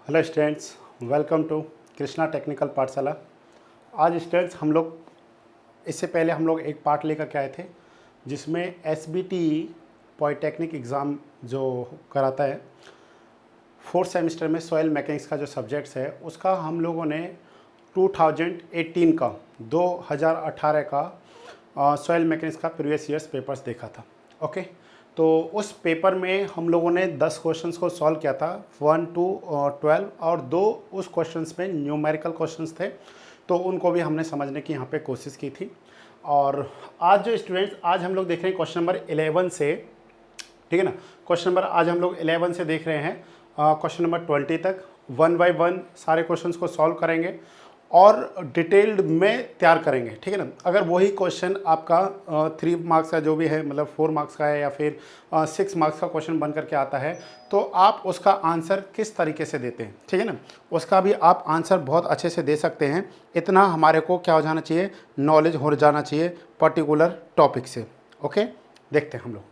Hello students, welcome to Krishna technical Pathshala. आज students हम लोग इससे पहले हम लोग एक पार्ट लेकर के आए थे जिसमें एसबीटी पॉलिटेक्निक एग्ज़ाम जो कराता है फोर्थ सेमेस्टर में सॉइल मैकेनिक्स का जो सब्जेक्ट्स है उसका हम लोगों ने 2018 का 2018 का सॉइल मैकेनिक्स का प्रीवियस ईयर्स पेपर्स देखा था। ओके, तो उस पेपर में हम लोगों ने 10 क्वेश्चंस को सॉल्व किया था 1 to 12 और 2 उस क्वेश्चंस में न्यूमेरिकल क्वेश्चंस थे, तो उनको भी हमने समझने की यहाँ पे कोशिश की थी। और आज जो स्टूडेंट्स आज हम लोग देख रहे हैं क्वेश्चन नंबर 11 से, ठीक है ना। क्वेश्चन नंबर आज हम लोग 11 से देख रहे हैं क्वेश्चन नंबर 20 तक 1 बाय 1 सारे क्वेश्चंस को सॉल्व करेंगे और डिटेल्ड में तैयार करेंगे, ठीक है ना। अगर वही क्वेश्चन आपका 3 मार्क्स का जो भी है, मतलब 4 मार्क्स का है या फिर 6 मार्क्स का क्वेश्चन बन करके आता है, तो आप उसका आंसर किस तरीके से देते हैं, ठीक है ना, उसका भी आप आंसर बहुत अच्छे से दे सकते हैं। इतना हमारे को क्या हो जाना चाहिए, नॉलेज हो जाना चाहिए पर्टिकुलर टॉपिक से। ओके, देखते हैं हम लोग।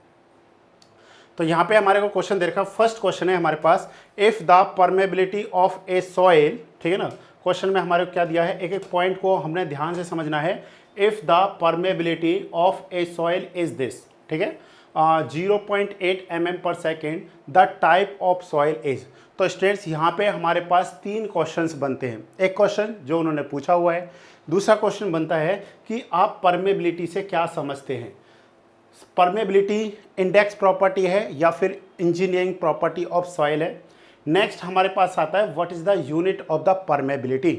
तो यहाँ पे हमारे को क्वेश्चन दे रखा, फर्स्ट क्वेश्चन है हमारे पास, if the permeability of a soil, ठीक है ना। क्वेश्चन में हमारे को क्या दिया है, एक एक पॉइंट को हमने ध्यान से समझना है। If the permeability of a soil is this, ठीक है, 0.8 mm पर second, the type of soil is. तो स्टूडेंट्स यहाँ पे हमारे पास 3 क्वेश्चंस बनते हैं। एक क्वेश्चन जो उन्होंने पूछा हुआ है, दूसरा क्वेश्चन बनता है कि आप परमेबिलिटी से क्या समझते हैं। परमेबिलिटी इंडेक्स प्रॉपर्टी है या फिर इंजीनियरिंग प्रॉपर्टी ऑफ सॉइल है। नेक्स्ट हमारे पास आता है what is the unit of the permeability,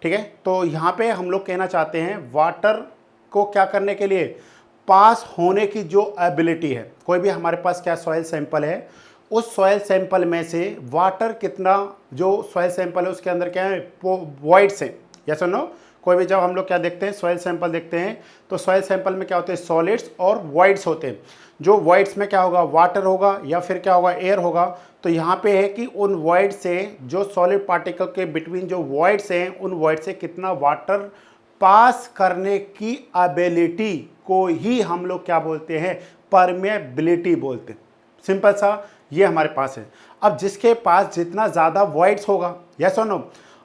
ठीक है। तो यहाँ पे हम लोग कहना चाहते हैं वाटर को क्या करने के लिए, पास होने की जो एबिलिटी है। कोई भी हमारे पास क्या सॉइल सैंपल है, उस सॉइल सैंपल में से वाटर कितना, जो सॉइल सैंपल है उसके अंदर क्या है, वॉइड्स हैं, यस और नो। कोई भी जब हम लोग क्या देखते हैं, सॉइल सैंपल देखते हैं, तो सॉइल सैंपल में क्या होते हैं, सॉलिड्स और वॉइड्स होते हैं। जो वॉइड्स में क्या होगा, वाटर होगा या फिर क्या होगा, एयर होगा। तो यहाँ पे है कि उन वॉइड से, जो सॉलिड पार्टिकल के बिटवीन जो वॉइड्स हैं, उन वॉइड से कितना वाटर पास करने की एबिलिटी को ही हम लोग क्या बोलते हैं, परमेबिलिटी बोलते हैं। सिंपल सा ये हमारे पास है। अब जिसके पास जितना ज़्यादा वॉइड्स होगा, यस और नो,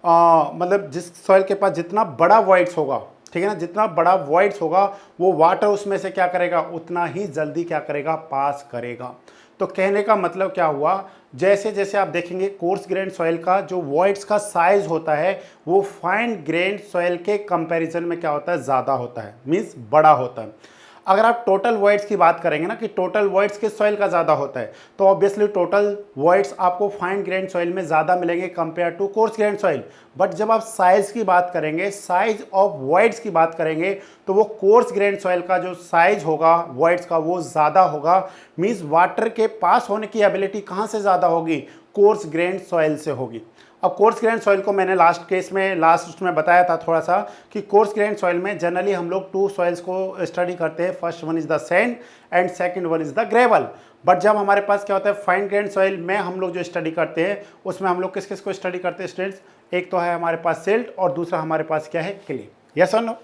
मतलब जिस सॉइल के पास जितना बड़ा वॉइड्स होगा, ठीक है ना, जितना बड़ा वॉइड्स होगा वो वाटर उसमें से क्या करेगा, उतना ही जल्दी क्या करेगा, पास करेगा। तो कहने का मतलब क्या हुआ, जैसे जैसे आप देखेंगे कोर्स ग्रेन सॉइल का जो वॉइड्स का साइज होता है वो फाइन ग्रेन सॉइल के कंपैरिजन में क्या होता है, ज़्यादा होता है, मीन्स बड़ा होता है। अगर आप टोटल वॉइड्स की बात करेंगे ना, कि टोटल वॉइड्स किस सॉइल का ज़्यादा होता है, तो ऑब्वियसली टोटल वॉइड्स आपको फाइन ग्रेन सॉइल में ज़्यादा मिलेंगे compare to coarse grain soil. But जब आप साइज़ की बात करेंगे, साइज ऑफ वॉइड्स की बात करेंगे, तो वो कोर्स ग्रेन सॉइल का जो साइज होगा वॉइड्स का वो ज़्यादा होगा। मीन्स वाटर के पास होने की एबिलिटी कहाँ से ज़्यादा होगी, कोर्स ग्रेन सॉइल से होगी। अब कोर्स ग्रेन सॉइल को मैंने लास्ट उसमें बताया था थोड़ा सा, कि कोर्स ग्रेन सॉइल में जनरली हम लोग 2 सॉइल्स को स्टडी करते हैं। First one is the sand and second one is the gravel. But जब हमारे पास क्या होता है, फाइन ग्रेन सॉइल में हम लोग जो स्टडी करते हैं उसमें हम लोग किस किस को स्टडी करते हैं स्टूडेंट्स, एक तो है हमारे पास सिल्ट और दूसरा हमारे पास क्या है, क्ले। यस और नो,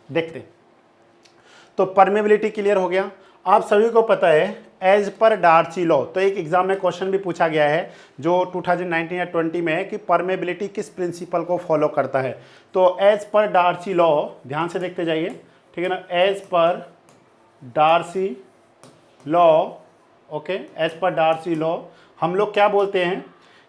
देखते हैं। तो परमेबिलिटी क्लियर हो गया। आप सभी को पता है एज पर डार्सी लॉ, तो एक एग्जाम में क्वेश्चन भी पूछा गया है जो 2019 या 20 में है कि परमेबिलिटी किस प्रिंसिपल को फॉलो करता है। तो एज पर डार्सी लॉ, ध्यान से देखते जाइए, ठीक है ना। एज पर डार्सी लॉ, ओके, एज पर डार्सी लॉ हम लोग क्या बोलते हैं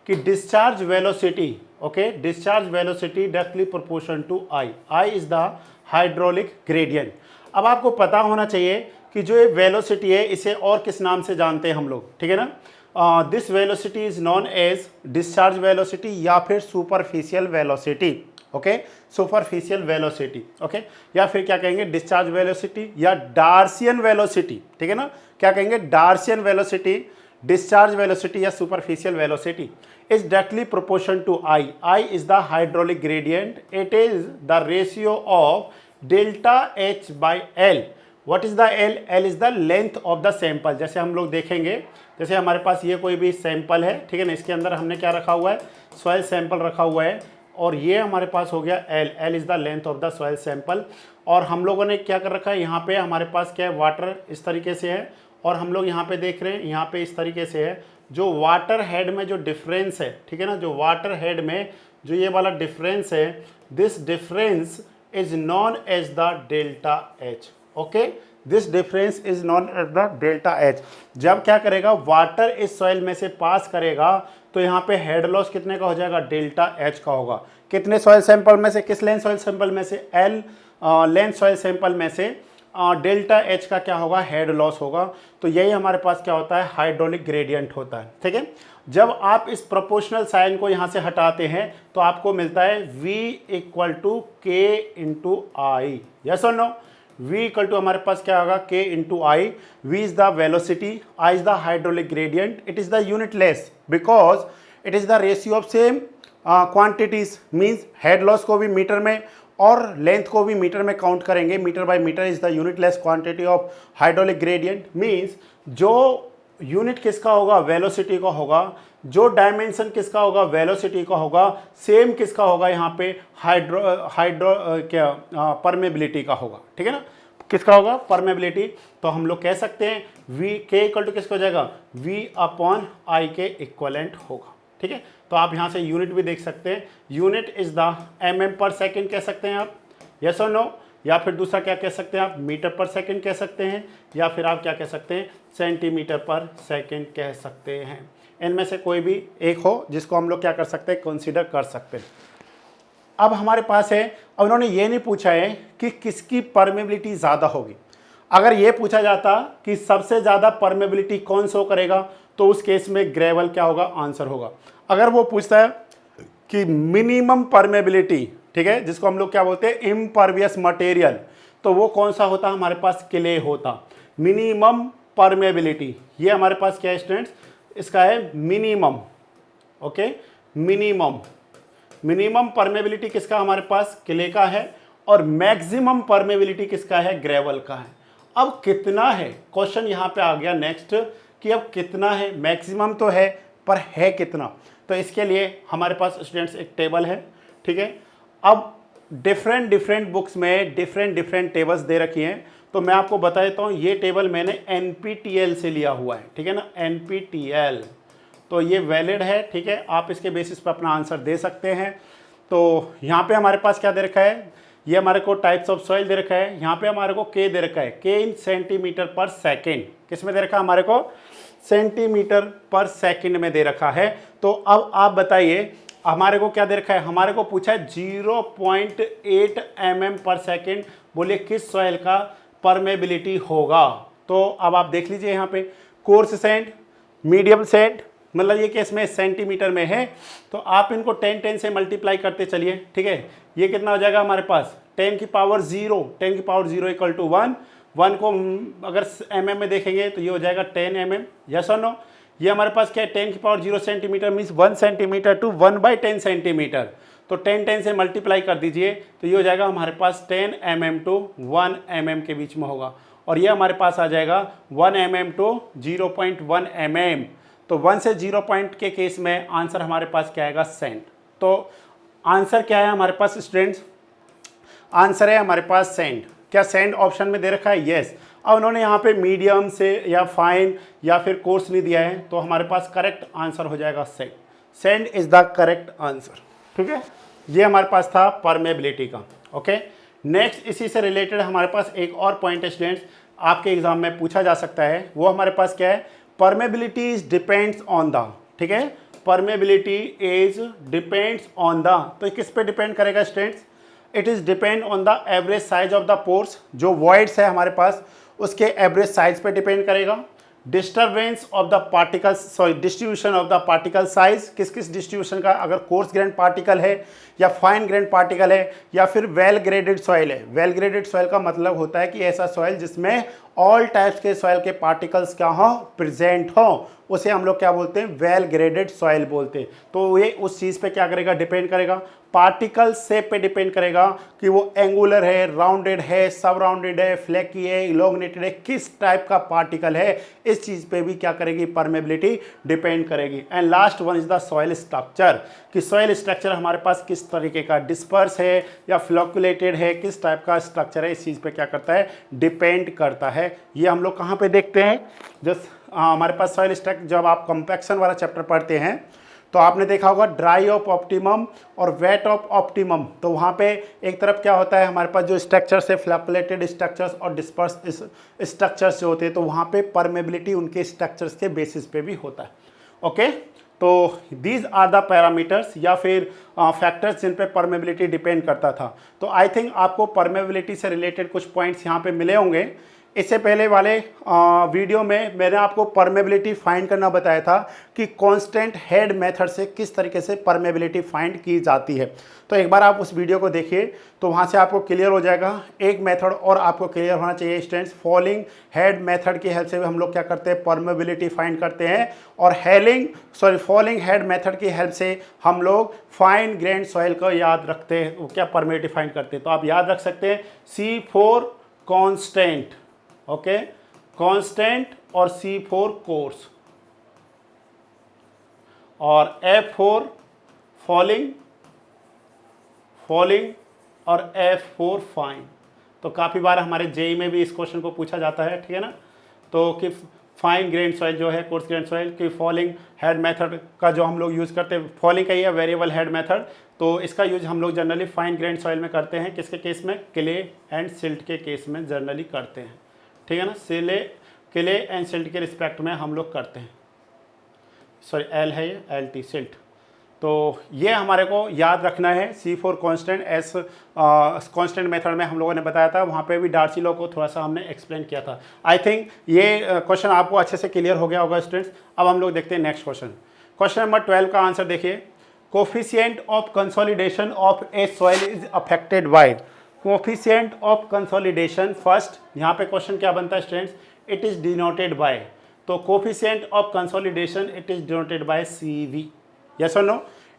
कि discharge velocity, okay, discharge velocity directly proportion to I, I is the hydraulic gradient. अब आपको पता होना चाहिए कि जो ये वेलोसिटी है इसे और किस नाम से जानते हैं हम लोग, ठीक है ना। This velocity is known as discharge velocity या फिर superficial velocity, okay, superficial velocity, okay, या फिर क्या कहेंगे, डिस्चार्ज वेलोसिटी या डार्सियन वेलोसिटी, ठीक है ना। क्या कहेंगे, डार्सियन वेलोसिटी, डिस्चार्ज वेलोसिटी या superficial velocity is directly proportion to I, I is the hydraulic gradient, it is the ratio of delta H by L. What is the L, L is the length of the sample. जैसे हम लोग देखेंगे, जैसे हमारे पास ये कोई भी sample है, ठीक है ना, इसके अंदर हमने क्या रखा हुआ है, सॉइल सैंपल रखा हुआ है, और ये हमारे पास हो गया L, L is the length of the soil sample. और हम लोगों ने क्या कर रखा है, यहाँ पे हमारे पास क्या है, वाटर इस तरीके से है, और हम लोग यहाँ पे देख रहे हैं यहाँ पे इस तरीके से है। जो वाटर हेड में जो डिफरेंस है, ठीक है ना, जो वाटर हेड में जो ये वाला डिफरेंस है, this difference is known as the delta H. Okay, this difference is known as the delta H. जब क्या करेगा, वाटर इस सॉइल में से पास करेगा तो यहाँ पे हेड लॉस कितने का हो जाएगा, डेल्टा एच का होगा। कितने सॉइल सैंपल में से, किस लेंथ सॉइल सैंपल में से, एल लेंथ सॉइल सैंपल में से डेल्टा एच का क्या होगा, हेड लॉस होगा। तो यही हमारे पास क्या होता है, हाइड्रोलिक ग्रेडियंट होता है। ठीक है, जब आप इस प्रोपोर्शनल साइन को यहाँ से हटाते हैं तो आपको मिलता है V इक्वल टू के इंटू आई। यस और नो, V इक्वल टू हमारे पास क्या होगा, K into I. V is the velocity, I is the hydraulic gradient, it is the unit less because it is the ratio of same quantities. Means head loss को भी metre में और length को भी मीटर में count करेंगे। Metre by metre is the unit less quantity of hydraulic gradient. Means जो unit किसका होगा, वेलोसिटी का होगा, जो डायमेंशन किसका होगा, वेलोसिटी का होगा, सेम किसका होगा, यहाँ पे परमेबिलिटी का होगा। ठीक है ना, किसका होगा, परमेबिलिटी। तो हम लोग कह सकते हैं V K इक्वल टू किसका हो जाएगा, V अपॉन I के इक्वलेंट होगा। ठीक है, तो आप यहाँ से यूनिट भी देख सकते हैं, यूनिट इज द mm पर सेकेंड कह सकते हैं आप, यस और नो, या फिर दूसरा क्या कह सकते हैं आप, मीटर पर सेकंड कह सकते हैं, या फिर आप क्या कह सकते हैं, सेंटीमीटर पर सेकंड कह सकते हैं। इनमें से कोई भी एक हो जिसको हम लोग क्या कर सकते हैं, कंसीडर कर सकते हैं। अब हमारे पास है, अब उन्होंने ये नहीं पूछा है कि किसकी परमेबिलिटी ज़्यादा होगी। अगर ये पूछा जाता कि सबसे ज़्यादा परमेबिलिटी कौन शो करेगा, तो उस केस में ग्रेवल क्या होगा, आंसर होगा। अगर वो पूछता है कि मिनिमम परमेबिलिटी, ठीक है, जिसको हम लोग क्या बोलते हैं, इम्परवियस मटेरियल, तो वो कौन सा होता, हमारे पास क्ले होता। मिनिमम परमेबिलिटी, ये हमारे पास क्या है स्टूडेंट्स, इसका है मिनिमम। ओके, मिनिमम परमेबिलिटी किसका, हमारे पास क्ले का है, और मैक्सिमम परमेबिलिटी किसका है, ग्रेवल का है। अब कितना है, क्वेश्चन यहाँ पे आ गया नेक्स्ट कि अब कितना है, मैक्सिमम तो है पर है कितना। तो इसके लिए हमारे पास स्टूडेंट्स एक टेबल है। ठीक है, अब डिफरेंट बुक्स में डिफरेंट टेबल्स दे रखी हैं, तो मैं आपको बता देता हूँ, ये टेबल मैंने NPTEL से लिया हुआ है। ठीक है ना, NPTEL, तो ये वैलिड है। ठीक है, आप इसके बेसिस पर अपना आंसर दे सकते हैं। तो यहाँ पे हमारे पास क्या दे रखा है, ये हमारे को टाइप्स ऑफ सॉइल दे रखा है, यहाँ पे हमारे को K दे रखा है, K इन सेंटीमीटर पर सेकेंड। किस में दे रखा है, हमारे को सेंटीमीटर पर सेकेंड में दे रखा है। तो अब आप बताइए हमारे को क्या दे रखा है, हमारे को पूछा है 0.8 mm पर सेकेंड, बोले किस सॉइल का परमेबिलिटी होगा। तो अब आप देख लीजिए यहाँ पे, कोर्स सैंड, मीडियम सैंड, मतलब ये केस में सेंटीमीटर में है, तो आप इनको 10 से मल्टीप्लाई करते चलिए। ठीक है, ये कितना हो जाएगा हमारे पास, 10 की पावर 0 इक्वल टू 1 को अगर mm में देखेंगे तो ये हो जाएगा 10 mm। यस और नो, ये हमारे पास क्या है, 10 की power 0 centimetre means 1 centimetre to 1/10 centimetre. तो 10 से मल्टीप्लाई कर दीजिए तो ये हो जाएगा हमारे पास 10 mm टू 1 mm के बीच में होगा, और ये हमारे पास आ जाएगा 1 mm टू 0.1 mm। तो 1 से 0 पॉइंट के केस में आंसर हमारे पास क्या आएगा, सेंट। तो आंसर क्या है हमारे पास स्टूडेंट्स, आंसर है हमारे पास सेंट। क्या सेंट ऑप्शन में दे रखा है, यस। अब उन्होंने यहाँ पे मीडियम से या फाइन या फिर कोर्स नहीं दिया है, तो हमारे पास करेक्ट आंसर हो जाएगा cent. Cent is the correct answer. ठीक है, ये हमारे पास था परमेबिलिटी का। ओके, नेक्स्ट इसी से रिलेटेड हमारे पास एक और पॉइंट है स्टूडेंट्स, आपके एग्जाम में पूछा जा सकता है, वो हमारे पास क्या है, permeability is depends on the. ठीक है, permeability is depends on the, तो किस पे डिपेंड करेगा students, it is depend on the average size of the pores. जो वॉइड्स है हमारे पास उसके एवरेज साइज पे डिपेंड करेगा। Disturbance of the particles, sorry distribution of the particle size, किस किस डिस्ट्रीब्यूशन का, अगर कोर्स ग्रेन पार्टिकल है या फाइन ग्रेन पार्टिकल है या फिर वेल ग्रेडेड सॉइल है। वेल ग्रेडेड सॉइल का मतलब होता है कि ऐसा सॉइल जिसमें ऑल टाइप्स के सॉइल के पार्टिकल्स क्या हो, प्रेजेंट हो, उसे हम लोग क्या बोलते हैं, वेल ग्रेडेड सॉइल बोलते हैं। तो ये उस चीज़ पे क्या करेगा, डिपेंड करेगा, पार्टिकल शेप पे डिपेंड करेगा कि वो एंगुलर है, राउंडेड है, सब राउंडेड है, फ्लैकी है, इलोंगनेटेड है, किस टाइप का पार्टिकल है, इस चीज़ पे भी क्या करेगी, परमेबिलिटी डिपेंड करेगी। And last one is the soil structure, कि सॉइल स्ट्रक्चर हमारे पास किस तरीके का, डिस्पर्स है या फ्लोकुलेटेड है, किस टाइप का स्ट्रक्चर है, इस चीज़ पे क्या करता है, डिपेंड करता है। ये हम लोग कहाँ पे देखते हैं, जस्ट हमारे पास सॉइल स्ट्रक्चर, जब आप कंपैक्शन वाला चैप्टर पढ़ते हैं तो आपने देखा होगा ड्राई ऑफ ऑप्टिमम और वेट ऑफ ऑप्टिमम। तो वहाँ पे एक तरफ क्या होता है, हमारे पास जो स्ट्रक्चर्स है, फ्लैकुलेटेड स्ट्रक्चर्स और डिस्पर्स स्ट्रक्चर्स जो होते हैं, तो वहाँ पे परमेबिलिटी उनके स्ट्रक्चर्स के बेसिस पे भी होता है। ओके, तो दीज आर द पैरामीटर्स या फिर फैक्टर्स जिन पे परमेबिलिटी डिपेंड करता था। तो आई थिंक आपको परमेबिलिटी से रिलेटेड कुछ पॉइंट्स यहाँ पे मिले होंगे। इससे पहले वाले वीडियो में मैंने आपको परमेबिलिटी फाइंड करना बताया था कि कांस्टेंट हेड मेथड से किस तरीके से परमेबिलिटी फाइंड की जाती है। तो एक बार आप उस वीडियो को देखिए तो वहाँ से आपको क्लियर हो जाएगा। एक मेथड और आपको क्लियर होना चाहिए स्टूडेंट्स, फॉलिंग हेड मेथड की हेल्प से भी हम लोग क्या करते हैं, परमेबिलिटी फाइंड करते हैं, और फॉलिंग हेड मेथड की हेल्प से हम लोग फाइन ग्रेन सॉइल को याद रखते हैं, वो क्या परमेबिलिटी फाइंड करते हैं। तो आप याद रख सकते हैं C4 कांस्टेंट, ओके, कांस्टेंट और C4 कोर्स, और F4 फॉलिंग और F4 फाइन। तो काफ़ी बार हमारे जेई में भी इस क्वेश्चन को पूछा जाता है, ठीक है ना। तो कि फाइन ग्रेन सॉइल जो है, कोर्स ग्रेन सॉइल की फॉलिंग हेड मेथड का जो हम लोग यूज़ करते हैं, फॉलिंग का ही है वेरिएबल हेड मेथड, तो इसका यूज हम लोग जनरली फाइन ग्रेन सॉइल में करते हैं। किसके केस में, क्ले एंड सिल्ट के केस में जनरली करते हैं, ठीक है ना। क्ले एंड सिल्ट के रिस्पेक्ट में हम लोग करते हैं, सॉरी एल है ये, LT सिल्ट। तो ये हमारे को याद रखना है। C4 constant S constant method में हम लोगों ने बताया था, वहाँ पे भी डार्सी लॉ को थोड़ा सा हमने एक्सप्लेन किया था। आई थिंक ये क्वेश्चन आपको अच्छे से क्लियर हो गया होगा स्टूडेंट्स। अब हम लोग देखते हैं नेक्स्ट क्वेश्चन। क्वेश्चन नंबर 12 का आंसर देखिए, coefficient of consolidation of a soil is affected by. Coefficient of consolidation, first यहाँ पे क्वेश्चन क्या बनता है students, it is denoted by. तो coefficient of consolidation it is denoted by CV, yes और no,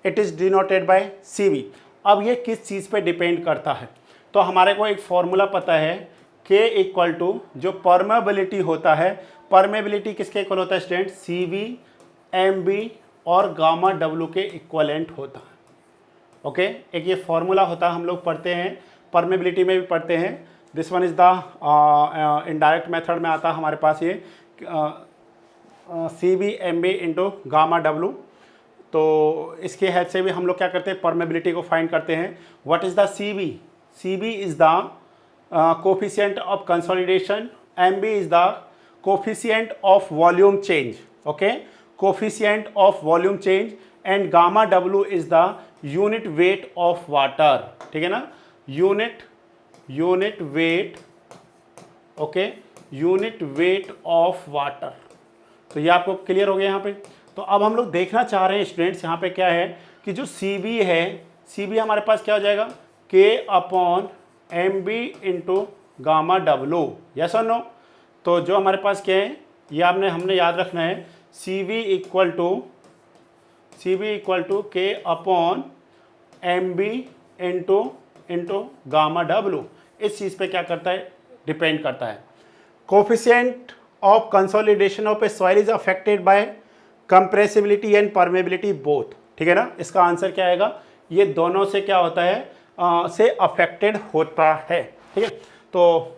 it is denoted by CV। अब ये किस चीज़ पे डिपेंड करता है, तो हमारे को एक फॉर्मूला पता है, K इक्वल टू जो परमेबिलिटी होता है, परमेबिलिटी किसके इक्वल होता है स्टूडेंट, CV MB और गामा W के इक्वलेंट होता है। ओके, एक ये फॉर्मूला होता है, हम लोग पढ़ते हैं, परमेबिलिटी में भी पढ़ते हैं। This one is the indirect method में आता है हमारे पास ये CV MB into gamma W। तो इसके हेल्प से भी हम लोग क्या करते हैं, परमेबिलिटी को फाइंड करते हैं। What is the CV? CV is the coefficient of consolidation, MB is the coefficient of volume change, okay, coefficient of volume change, and gamma W is the unit weight of water, ठीक है ना, unit weight, okay, unit weight of water. तो ये आपको clear हो गया यहाँ पे। तो अब हम लोग देखना चाह रहे हैं स्टूडेंट्स, यहाँ पे क्या है कि जो CV है, CV हमारे पास क्या हो जाएगा, K upon MB into gamma W, yes और नो। तो जो हमारे पास क्या है, ये हमने याद रखना है, CV equal to K upon MB into gamma W। इस चीज़ पे क्या करता है, डिपेंड करता है। Coefficient of consolidation of a soil is affected bye compressibility and permeability both, ठीक है ना। इसका आंसर क्या आएगा, ये दोनों से क्या होता है, से अफेक्टेड होता है, ठीक है। तो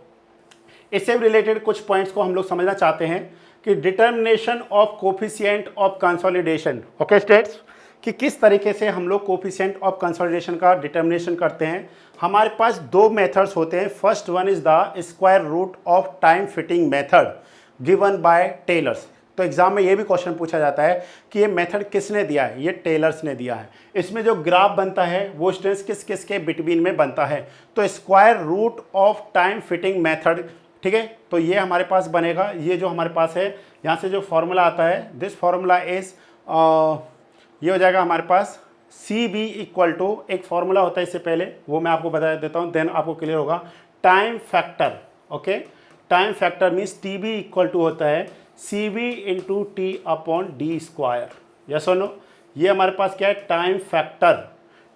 इससे रिलेटेड कुछ पॉइंट्स को हम लोग समझना चाहते हैं कि determination of coefficient of consolidation, okay states, कि किस तरीके से हम लोग कोफिशिएंट ऑफ कंसोलिडेशन का डिटर्मिनेशन करते हैं। हमारे पास दो मेथड्स होते हैं। First one is the square root of time fitting method given by Taylor's. तो एग्जाम में ये भी क्वेश्चन पूछा जाता है कि ये मेथड किसने दिया है, ये टेलर्स ने दिया है। इसमें जो ग्राफ बनता है वो स्टूडेंट्स किस किस के बिटवीन में बनता है, तो square root of time fitting method, ठीक है। तो ये हमारे पास बनेगा, ये जो हमारे पास है, यहाँ से जो फॉर्मूला आता है, दिस फॉर्मूला इज, ये हो जाएगा हमारे पास CV इक्वल टू, एक फॉर्मूला होता है इससे पहले, वो मैं आपको बता देता हूँ, देन आपको क्लियर होगा, time factor, okay, time factor means T V equal to होता है C V into T upon D square. Yes और नो, ये हमारे पास क्या है, टाइम फैक्टर।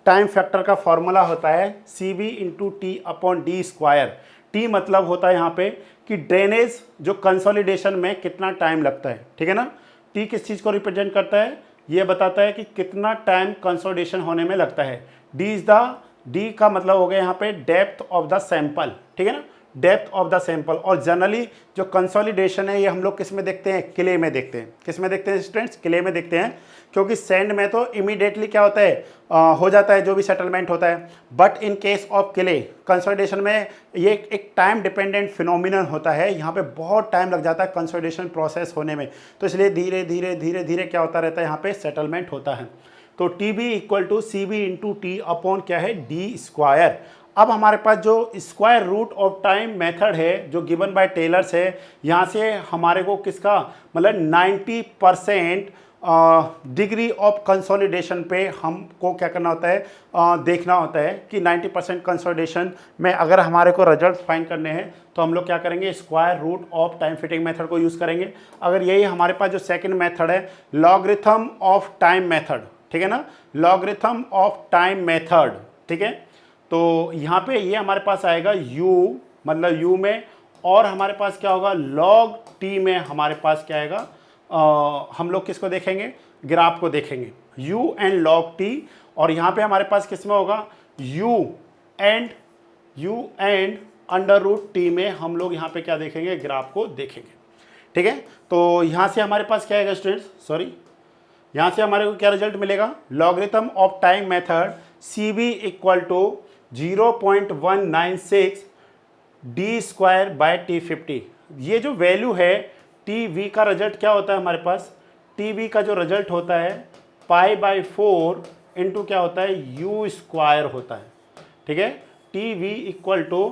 टाइम फैक्टर का फॉर्मूला होता है C V into T upon D square. T मतलब होता है यहाँ पे कि ड्रेनेज जो कंसोलिडेशन में कितना टाइम लगता है, ठीक है ना। टी किस चीज़ को रिप्रेजेंट करता है, ये बताता है कि कितना टाइम कंसोलिडेशन होने में लगता है। डी का मतलब हो गया यहाँ पे डेप्थ ऑफ द सैंपल, ठीक है ना, डेप्थ ऑफ द सैंपल। और जनरली जो कंसोलिडेशन है ये हम लोग किस में देखते हैं, क्ले में देखते हैं। किस में देखते हैं स्टूडेंट्स, क्ले में देखते हैं, क्योंकि सैंड में तो इमीडिएटली क्या होता है, हो जाता है जो भी सेटलमेंट होता है। But in case of clay consolidation में ये एक टाइम डिपेंडेंट फिनोमिनन होता है, यहाँ पे बहुत टाइम लग जाता है कंसोलिडेशन प्रोसेस होने में, तो इसलिए धीरे धीरे धीरे धीरे क्या होता रहता है, यहाँ पे सेटलमेंट होता है। तो T V equal to C V into T upon क्या है, डी स्क्वायर। अब हमारे पास जो square root of time method है जो गिवन बाय टेलर्स है, यहाँ से हमारे को किसका मतलब 90% डिग्री ऑफ कंसोलिडेशन पे हमको क्या करना होता है, देखना होता है कि 90% कंसोलिडेशन में अगर हमारे को रिजल्ट फाइंड करने हैं तो हम लोग क्या करेंगे, square root of time fitting method को यूज़ करेंगे। अगर यही हमारे पास जो सेकंड मेथड है लॉगरिथम ऑफ टाइम मेथड, ठीक है ना, लॉगरिथम ऑफ टाइम मेथड, ठीक है। तो यहाँ पे ये हमारे पास आएगा u मतलब u में, और हमारे पास क्या होगा log t में हमारे पास क्या आएगा, हम लोग किसको देखेंगे, ग्राफ को देखेंगे u एंड log t। और यहाँ पे हमारे पास किस में होगा u and under root t में हम लोग यहाँ पे क्या देखेंगे, ग्राफ को देखेंगे, ठीक है। तो यहाँ से हमारे पास क्या आएगा स्टूडेंट्स, सॉरी, यहाँ से हमारे को क्या रिजल्ट मिलेगा, logarithm of time method C V equal to 0.196 D square by T 50। ये जो वैल्यू है टी वी का रिजल्ट क्या होता है हमारे पास, टी वी का जो रिजल्ट होता है पाई बाई 4 इंटू क्या होता है, यू स्क्वायर होता है, ठीक है। T V equal to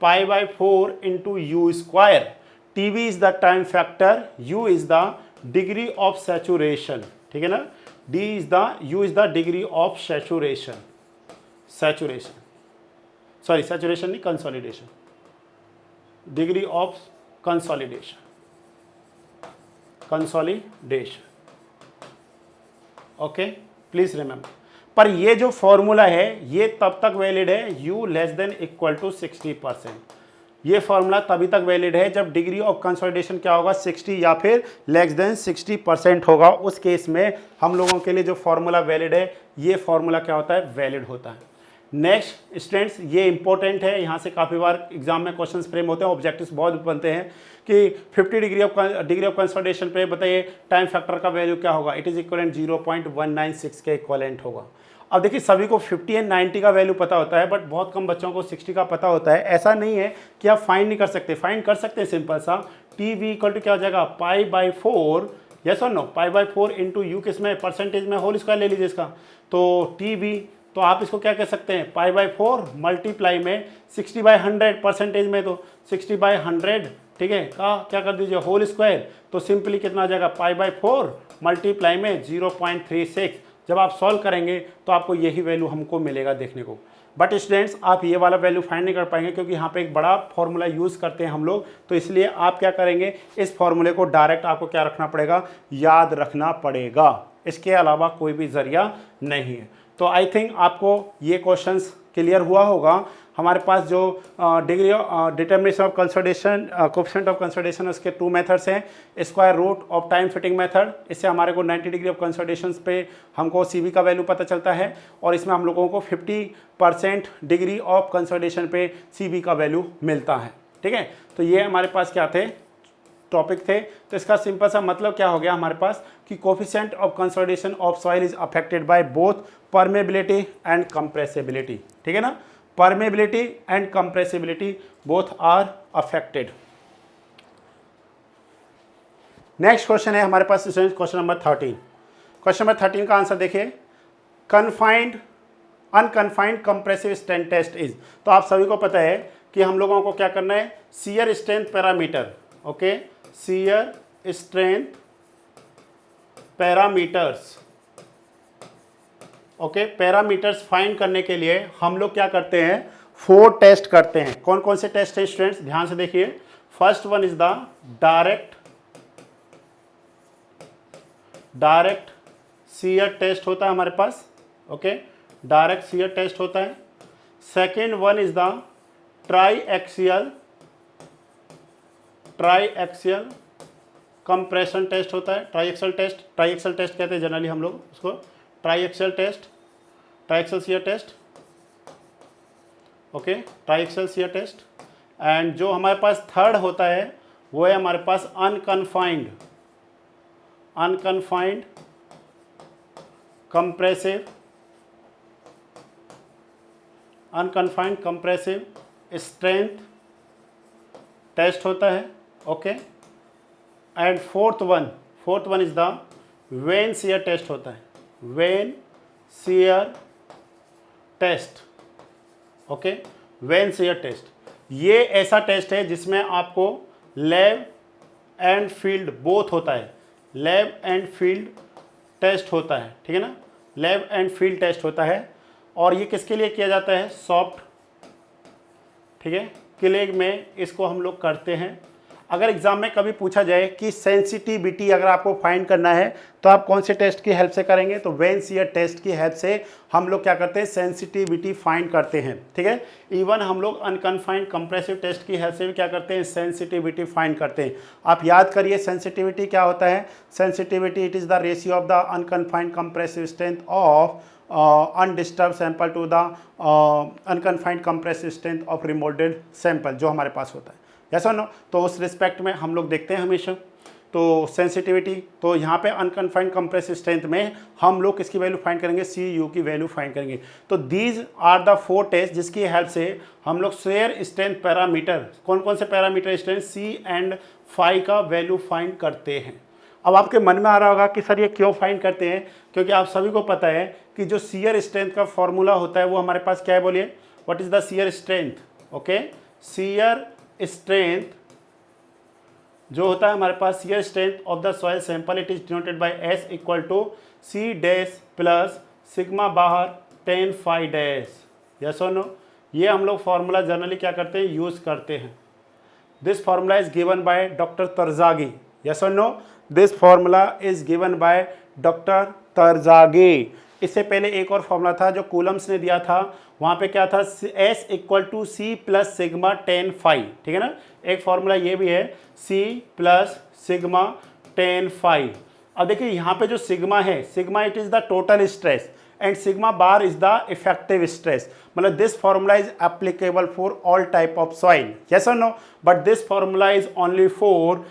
pi by 4 into U square. T V is the time factor, U is the degree of saturation, ठीक है ना, U is the degree of saturation, saturation नहीं, consolidation, degree of consolidation, okay, please remember. पर ये जो formula है ये तब तक वैलिड है u less than equal to 60%। ये फॉर्मूला तभी तक वैलिड है जब डिग्री ऑफ कंसोलिडेशन क्या होगा, 60 या फिर लेस देन 60% होगा। उस केस में हम लोगों के लिए जो फॉर्मूला वैलिड है, ये फॉर्मूला क्या होता है, वैलिड होता है। नेक्स्ट स्टूडेंट्स, ये इंपॉर्टेंट है, यहाँ से काफ़ी बार एग्जाम में क्वेश्चंस फ्रेम होते हैं, ऑब्जेक्टिव्स बहुत बनते हैं कि 50 डिग्री ऑफ कंसोलिडेशन पे बताइए टाइम फैक्टर का वैल्यू क्या होगा, इट इज इक्वलेंट 0.196 के इक्वलेंट होगा। अब देखिए सभी को 50 एंड 90 का वैल्यू पता होता है, बट बहुत कम बच्चों को 60 का पता होता है। ऐसा नहीं है कि आप फाइंड नहीं कर सकते, फाइंड कर सकते हैं सिंपल सा, टी वी इक्वल टू क्या हो जाएगा, पाई बाई 4, यस और no, pi by 4 into U किस में, परसेंटेज में, होल स्क्वायर ले लीजिए इसका, तो टी वी, तो आप इसको क्या कह सकते हैं, पाई बाई 4 मल्टीप्लाई में 60 बाई 100, परसेंटेज में तो 60 बाई 100, ठीक है, का क्या कर दीजिए होल स्क्वायर, तो सिंपली कितना आ जाएगा, पाई बाई 4 मल्टीप्लाई में 0.36। जब आप सॉल्व करेंगे तो आपको यही वैल्यू हमको मिलेगा देखने को। बट स्टूडेंट्स आप ये वाला वैल्यू फाइंड नहीं कर पाएंगे क्योंकि यहाँ पे एक बड़ा फॉर्मूला यूज़ करते हैं हम लोग, तो इसलिए आप क्या करेंगे, इस फॉर्मूले को डायरेक्ट आपको क्या रखना पड़ेगा, याद रखना पड़ेगा, इसके अलावा कोई भी जरिया नहीं है। तो आई थिंक आपको ये क्वेश्चंस क्लियर हुआ होगा। हमारे पास जो degree determination of consolidation, coefficient of consolidation, उसके 2 मेथड्स हैं, square root of time fitting method, इससे हमारे को 90 डिग्री ऑफ कंसोलिडेशन पे हमको सीबी का वैल्यू पता चलता है, और इसमें हम लोगों को 50% डिग्री ऑफ कंसोलिडेशन पे सीबी का वैल्यू मिलता है, ठीक है। तो ये हमारे पास क्या थे, टॉपिक थे। तो इसका सिंपल सा मतलब क्या हो गया हमारे पास कि coefficient of consolidation of soil is affected by both permeability and compressibility, ठीक है ना, permeability and compressibility both are affected. Next question है हमारे पास students, question number 13। Question number 13 का आंसर देखिए, confined unconfined compressive strength test is. तो आप सभी को पता है कि हम लोगों को क्या करना है, shear strength parameter, okay, shear strength parameters, okay, parameters find करने के लिए हम लोग क्या करते हैं, 4 टेस्ट करते हैं। कौन कौन से टेस्ट है स्टूडेंट्स, ध्यान से देखिए, first one is the direct shear test होता है हमारे पास, ओके, डायरेक्ट शियर टेस्ट होता है। Second one is the triaxial compression test होता है, ट्राई एक्सल टेस्ट कहते हैं जनरली हम लोग उसको, triaxial shear test, okay, triaxial shear test. And जो हमारे पास थर्ड होता है वो है हमारे पास अनकन्फाइंड कंप्रेसिव स्ट्रेंथ टेस्ट होता है, okay. And fourth one is the vane shear test होता है, vane shear test, okay, vane shear test. ये ऐसा टेस्ट है जिसमें आपको लैब एंड फील्ड बोथ होता है, लैब एंड फील्ड टेस्ट होता है, ठीक है ना, लैब एंड फील्ड टेस्ट होता है। और ये किसके लिए किया जाता है? सॉफ्ट, ठीक है, क्ले में इसको हम लोग करते हैं। अगर एग्जाम में कभी पूछा जाए कि सेंसिटिविटी अगर आपको फाइंड करना है तो आप कौन से टेस्ट की हेल्प से करेंगे, तो वेन शियर टेस्ट की हेल्प से हम लोग क्या करते हैं, सेंसिटिविटी फाइंड करते हैं, ठीक है। इवन हम लोग अनकन्फाइंड कंप्रेसिव टेस्ट की हेल्प से भी क्या करते हैं, सेंसिटिविटी फाइंड करते हैं। आप याद करिए सेंसिटिविटी क्या होता है, sensitivity it is the ratio of the unconfined compressive strength of undisturbed sample to the unconfined compressive strength of remoulded sample जो हमारे पास होता है, ऐसा नो। तो उस रिस्पेक्ट में हम लोग देखते हैं हमेशा तो सेंसिटिविटी, तो यहाँ पे अनकन्फाइंड कंप्रेसिव स्ट्रेंथ में हम लोग किसकी वैल्यू फाइंड करेंगे, CU की वैल्यू फाइंड करेंगे। तो दीज आर द 4 टेस्ट जिसकी हेल्प से हम लोग शेयर स्ट्रेंथ पैरामीटर, कौन कौन से parameter strength C and phi का वैल्यू फाइंड करते हैं। अब आपके मन में आ रहा होगा कि सर ये क्यों फाइंड करते हैं, क्योंकि आप सभी को पता है कि जो शियर स्ट्रेंथ का फॉर्मूला होता है वो हमारे पास क्या है, बोलिए, what is the shear strength, okay. Shear strength जो होता है हमारे पास, shear strength of the soil sample, it is denoted by S equal to C dash plus sigma bar 10 phi dash, yes और नो। ये हम लोग फार्मूला जनरली क्या करते हैं, यूज करते हैं। This formula is given by doctor Terzaghi, yes और no, this formula is given by doctor Terzaghi. इससे पहले एक और फॉर्मूला था जो कूलम्स ने दिया था, वहाँ पे क्या था, S equal to C plus sigma 10 phi, ठीक है ना। एक फॉर्मूला ये भी है C प्लस सिग्मा 10 फाई। अब देखिए यहाँ पे जो सिग्मा है, sigma it is the total stress and sigma bar is the effective stress, मतलब this formula is applicable for all type of soil, yes और no, but this formula is only for,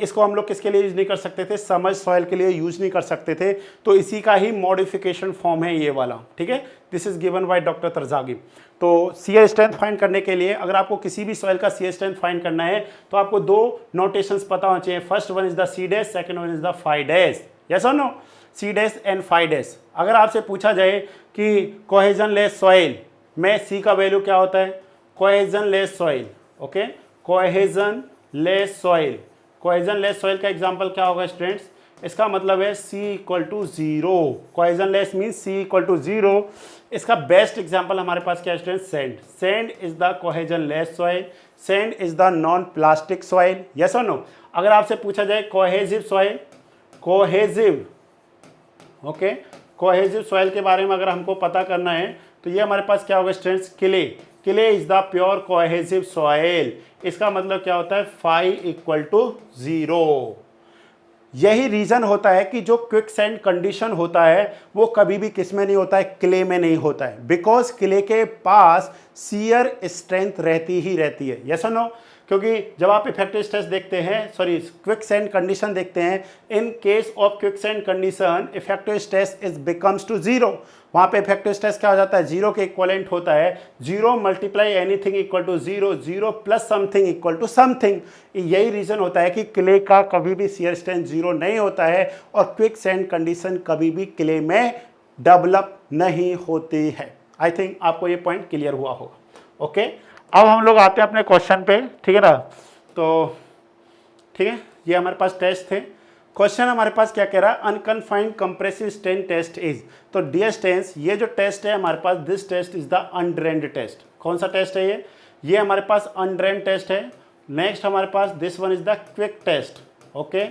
इसको हम लोग किसके लिए use नहीं कर सकते थे, समझ सॉइल के लिए यूज नहीं कर सकते थे, तो इसी का ही मॉडिफिकेशन फॉर्म है ये वाला, ठीक है। This is given by doctor Terzaghi. तो शियर स्ट्रेंथ फाइंड करने के लिए अगर आपको किसी भी सॉइल का शियर स्ट्रेंथ फाइंड करना है तो आपको 2 नोटेशंस पता होना चाहिए, first one is the C dash, second one is the phi dash, yes और no, C dash and phi dash. अगर आपसे पूछा जाए कि कोहेजन लेस सॉइल में C का वैल्यू क्या होता है, cohesionless soil, okay, cohesionless soil, cohesionless soil का एग्जांपल क्या होगा स्टूडेंट्स, इसका मतलब है C equal to 0, cohesionless means C equal to 0। इसका बेस्ट एग्जांपल हमारे पास क्या है student, sand, sand is the cohesion less soil, sand is the non plastic soil, yes और नो। अगर आपसे पूछा जाए cohesive soil, cohesive, okay, cohesive soil के बारे में अगर हमको पता करना है तो ये हमारे पास क्या होगा students, clay, clay is the pure cohesive soil. इसका मतलब क्या होता है, फाई इक्वल टू 0। यही रीजन होता है कि जो क्विक सैंड कंडीशन होता है वो कभी भी किस में नहीं होता है, क्ले में नहीं होता है, बिकॉज क्ले के पास शियर स्ट्रेंथ रहती ही रहती है, यस और नो। क्योंकि जब आप इफेक्टिव स्ट्रेस देखते हैं, सॉरी क्विक सैंड कंडीशन देखते हैं, in case of quick sand condition effective stress is becomes to 0। वहाँ पे इफेक्टिव स्ट्रेस क्या हो जाता है, 0 के इक्वलेंट होता है, 0 multiply anything equal to 0, 0 plus something equal to something. यही रीजन होता है कि क्ले का कभी भी शियर स्ट्रेंथ 0 नहीं होता है और क्विक सैंड कंडीशन कभी भी क्ले में डेवलप नहीं होती है। आई थिंक आपको ये पॉइंट क्लियर हुआ होगा, ओके। अब हम लोग आते हैं अपने क्वेश्चन पे, ठीक है ना। तो ठीक है, ये हमारे पास टेस्ट थे। क्वेश्चन हमारे पास क्या कह रहा है, unconfined compressive strain test is. तो डियर स्टूडेंट्स, ये जो टेस्ट है हमारे पास, this test is the undrained test. कौन सा टेस्ट है ये हमारे पास अनड्रेन्ड टेस्ट है। नेक्स्ट हमारे पास this one is the quick test. Okay,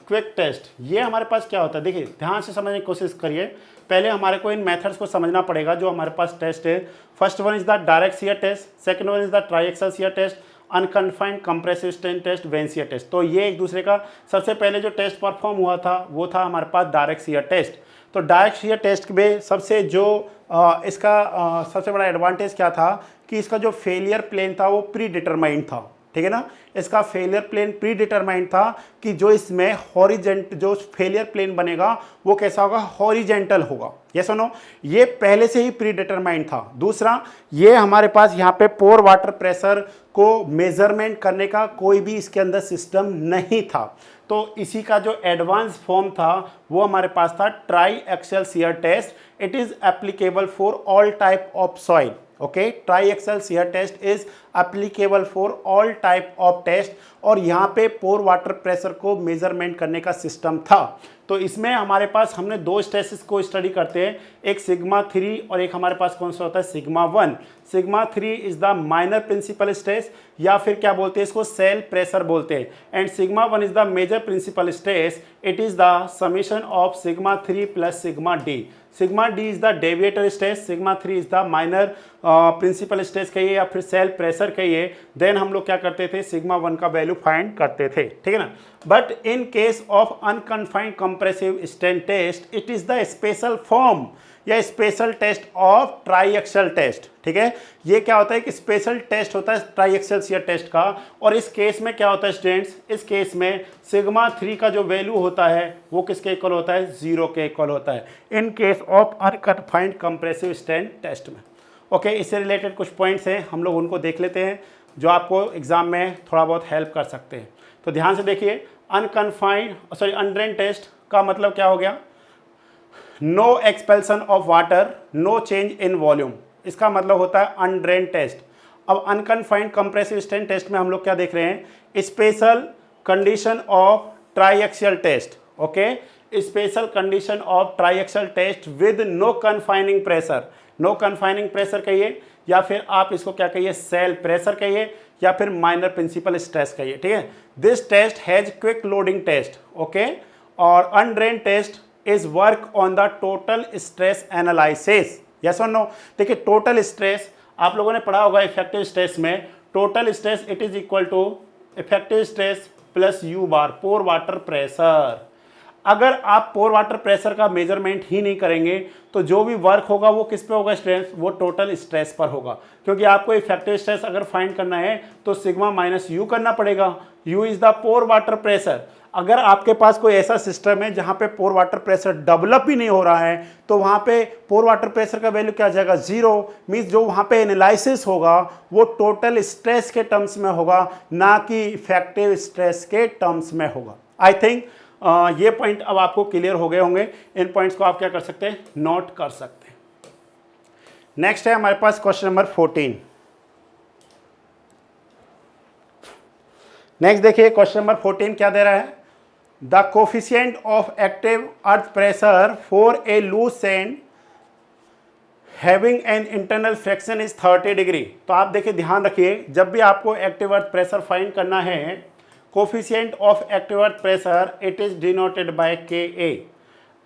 quick test ये हमारे पास क्या होता है, देखिए ध्यान से समझने की कोशिश करिए। पहले हमारे को इन मेथड्स को समझना पड़ेगा जो हमारे पास टेस्ट है। First one is the direct shear test, second one is the triaxial shear test, unconfined compressive strain test, vane shear test. तो ये एक दूसरे का सबसे पहले जो टेस्ट परफॉर्म हुआ था वो था हमारे पास डायरेक्ट शियर टेस्ट। तो डायरेक्ट शियर टेस्ट में सबसे जो इसका सबसे बड़ा एडवांटेज क्या था कि इसका जो फेलियर प्लेन था वो प्री डिटरमाइंड था, ठीक है ना। इसका फेलियर प्लेन प्री डिटरमाइंड था कि जो इसमें जो फेलियर प्लेन बनेगा वो कैसा होगा, हॉरिजेंटल होगा। ये सुनो, ये पहले से ही प्री डिटरमाइंड था। दूसरा, ये हमारे पास यहाँ पे पोर वाटर प्रेशर को मेजरमेंट करने का कोई भी इसके अंदर सिस्टम नहीं था। तो इसी का जो एडवांस फॉर्म था वो हमारे पास था triaxial shear test. It is applicable for all type of soil. Okay, triaxial shear test is applicable for all type of test. और यहाँ पे पोर वाटर प्रेशर को मेजरमेंट करने का सिस्टम था। तो इसमें हमारे पास हमने दो स्ट्रेसेस को स्टडी करते हैं, एक सिग्मा 3 और एक हमारे पास कौन सा होता है, sigma 1। Sigma 3 is the minor principal stress, या फिर क्या बोलते हैं इसको, सेल प्रेशर बोलते हैं। And sigma 1 is the major principal stress. It is the summation of sigma 3 plus sigma D. Sigma D is the deviator stress, sigma 3 is the minor principal stress कहिए या फिर सेल प्रेशर कहिए। Then हम लोग क्या करते थे, sigma 1 का वैल्यू फाइंड करते थे, ठीक है ना। But in case of unconfined compressive strain test, it is the special form या special test of triaxial test, ठीक है। ये क्या होता है कि स्पेशल टेस्ट होता है ट्राइएक्सियल शियर टेस्ट का। और इस केस में क्या होता है स्टूडेंट्स, इस केस में सिग्मा 3 का जो वैल्यू होता है वो किसके इक्वल होता है, 0 के इक्वल होता है in case of unconfined compressive strain test में। ओके, इससे रिलेटेड कुछ पॉइंट्स हैं, हम लोग उनको देख लेते हैं जो आपको एग्जाम में थोड़ा बहुत हेल्प कर सकते हैं। तो ध्यान से देखिए, अनड्रेन टेस्ट का मतलब क्या हो गया, no expulsion of water, no change in volume, इसका मतलब होता है अनड्रेन टेस्ट। अब अनकन्फाइंड कंप्रेसिव स्ट्रेन टेस्ट में हम लोग क्या देख रहे हैं, special condition of triaxial test. Okay, special condition of triaxial test with no confining pressure. No confining pressure कहिए या फिर आप इसको क्या कहिए, सेल प्रेशर कहिए या फिर माइनर प्रिंसिपल स्ट्रेस कहिए, ठीक है। This test has quick loading test. Okay, और undrained test is work on the total stress analysis. Yes और नो। देखिए, टोटल स्ट्रेस आप लोगों ने पढ़ा होगा इफेक्टिव स्ट्रेस में, total stress it is equal to effective stress plus U bar, pore water pressure. अगर आप पोर वाटर प्रेशर का मेजरमेंट ही नहीं करेंगे तो जो भी वर्क होगा वो किस पे होगा स्ट्रेस, वो टोटल स्ट्रेस पर होगा। क्योंकि आपको इफेक्टिव स्ट्रेस अगर फाइंड करना है तो सिग्मा माइनस यू करना पड़ेगा। U is the pore water pressure. अगर आपके पास कोई ऐसा सिस्टम है जहाँ पे पोर वाटर प्रेशर डेवलप ही नहीं हो रहा है तो वहाँ पे पोर वाटर प्रेशर का वैल्यू क्या आ जाएगा, 0। मीन्स जो वहाँ पे एनालिसिस होगा वो टोटल स्ट्रेस के टर्म्स में होगा, ना कि इफेक्टिव स्ट्रेस के टर्म्स में होगा। आई थिंक ये पॉइंट अब आपको क्लियर हो गए होंगे। इन पॉइंट्स को आप क्या कर सकते हैं, नोट कर सकते हैं। नेक्स्ट है हमारे पास क्वेश्चन नंबर 14। नेक्स्ट देखिए, क्वेश्चन नंबर 14 क्या दे रहा है, the coefficient of active earth pressure for a loose sand having an internal friction is 30 degree. तो आप देखिए, ध्यान रखिए, जब भी आपको एक्टिव अर्थ प्रेशर फाइंड करना है, coefficient of active earth pressure it is denoted bye के ए।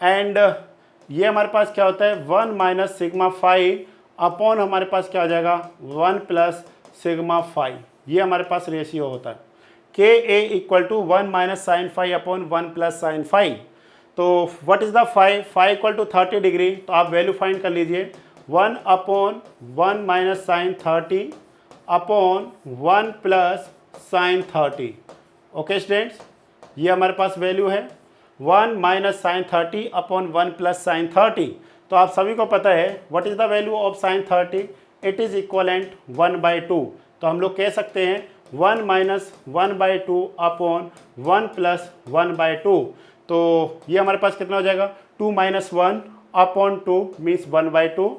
एंड ये हमारे पास क्या होता है, 1 माइनस सिग्मा 5 अपॉन हमारे पास क्या हो जाएगा, 1 प्लस सिग्मा 5। ये हमारे पास रेशियो होता है K A equal to 1 minus sine 5 upon 1 plus sine 5। तो what is the 5 equal to 30 degree. तो आप वैल्यू फाइंड कर लीजिए, 1 upon 1 minus sine 30 upon 1 plus sine 30। Okay students, ये हमारे पास वैल्यू है 1 minus sine 30 upon 1 plus sine 30। तो आप सभी को पता है what is the value of sign 30, it is equivalent 1/2। तो हम लोग कह सकते हैं 1 माइनस 1/2 अपॉन 1 प्लस 1/2। तो ये हमारे पास कितना हो जाएगा, 2 माइनस 1 अपॉन 2 मीन्स 1/2।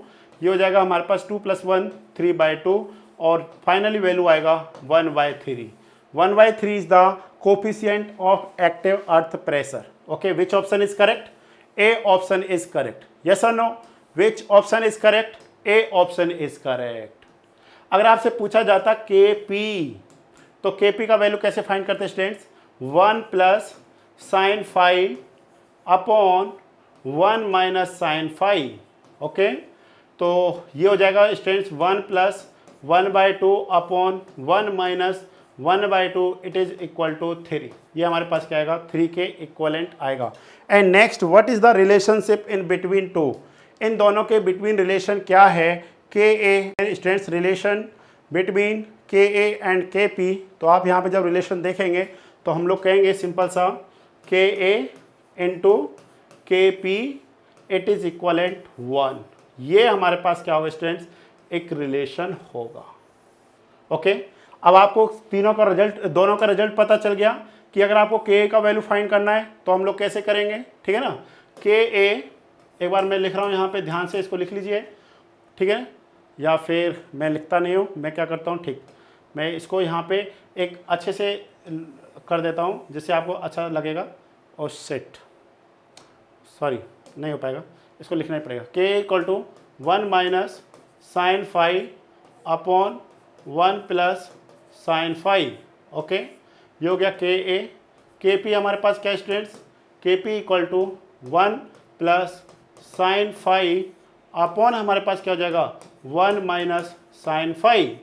ये हो जाएगा हमारे पास 2 प्लस 1 3/2 और फाइनली वैल्यू आएगा 1/3। 1/3 is the coefficient of active earth pressure. Okay, which option is correct? A option is correct. Yes or no? Which option is correct? A option is correct. अगर आपसे पूछा जाता KP, तो Kp का value कैसे find करते हैं students, 1 plus sine phi upon 1 minus sine phi. Okay, तो ये हो जाएगा students 1 plus 1/2 upon 1 minus 1/2 it is equal to 3। ये हमारे पास क्या आएगा, 3 के इक्वलेंट आएगा। And next, what is the relationship in between two, इन दोनों के बिटवीन रिलेशन क्या है, के ए। स्टूडेंट्स रिलेशन बिटवीन के ए एंड के पी, तो आप यहाँ पे जब रिलेशन देखेंगे तो हम लोग कहेंगे सिंपल सा, के ए इंटू के पी इट इज इक्वलेंट 1। ये हमारे पास क्या होगा स्टूडेंट्स, एक रिलेशन होगा। ओके, अब आपको तीनों का रिजल्ट, दोनों का रिजल्ट पता चल गया कि अगर आपको के का वैल्यू फाइंड करना है तो हम लोग कैसे करेंगे, ठीक है ना। के ए, एक बार मैं लिख रहा हूँ यहाँ पे, ध्यान से इसको लिख लीजिए, ठीक है, या फिर मैं लिखता नहीं हूँ, मैं क्या करता हूँ, ठीक, मैं इसको यहाँ पे एक अच्छे से कर देता हूँ जिससे आपको अच्छा लगेगा। और सेट, सॉरी नहीं हो पाएगा, इसको लिखना ही पड़ेगा। K equal to 1 minus sine phi upon 1 plus sine phi. Okay, ये हो गया के ए। के पी हमारे पास क्या है students, K P equal to 1 plus sine phi upon हमारे पास क्या हो जाएगा, 1 माइनस साइन फाई।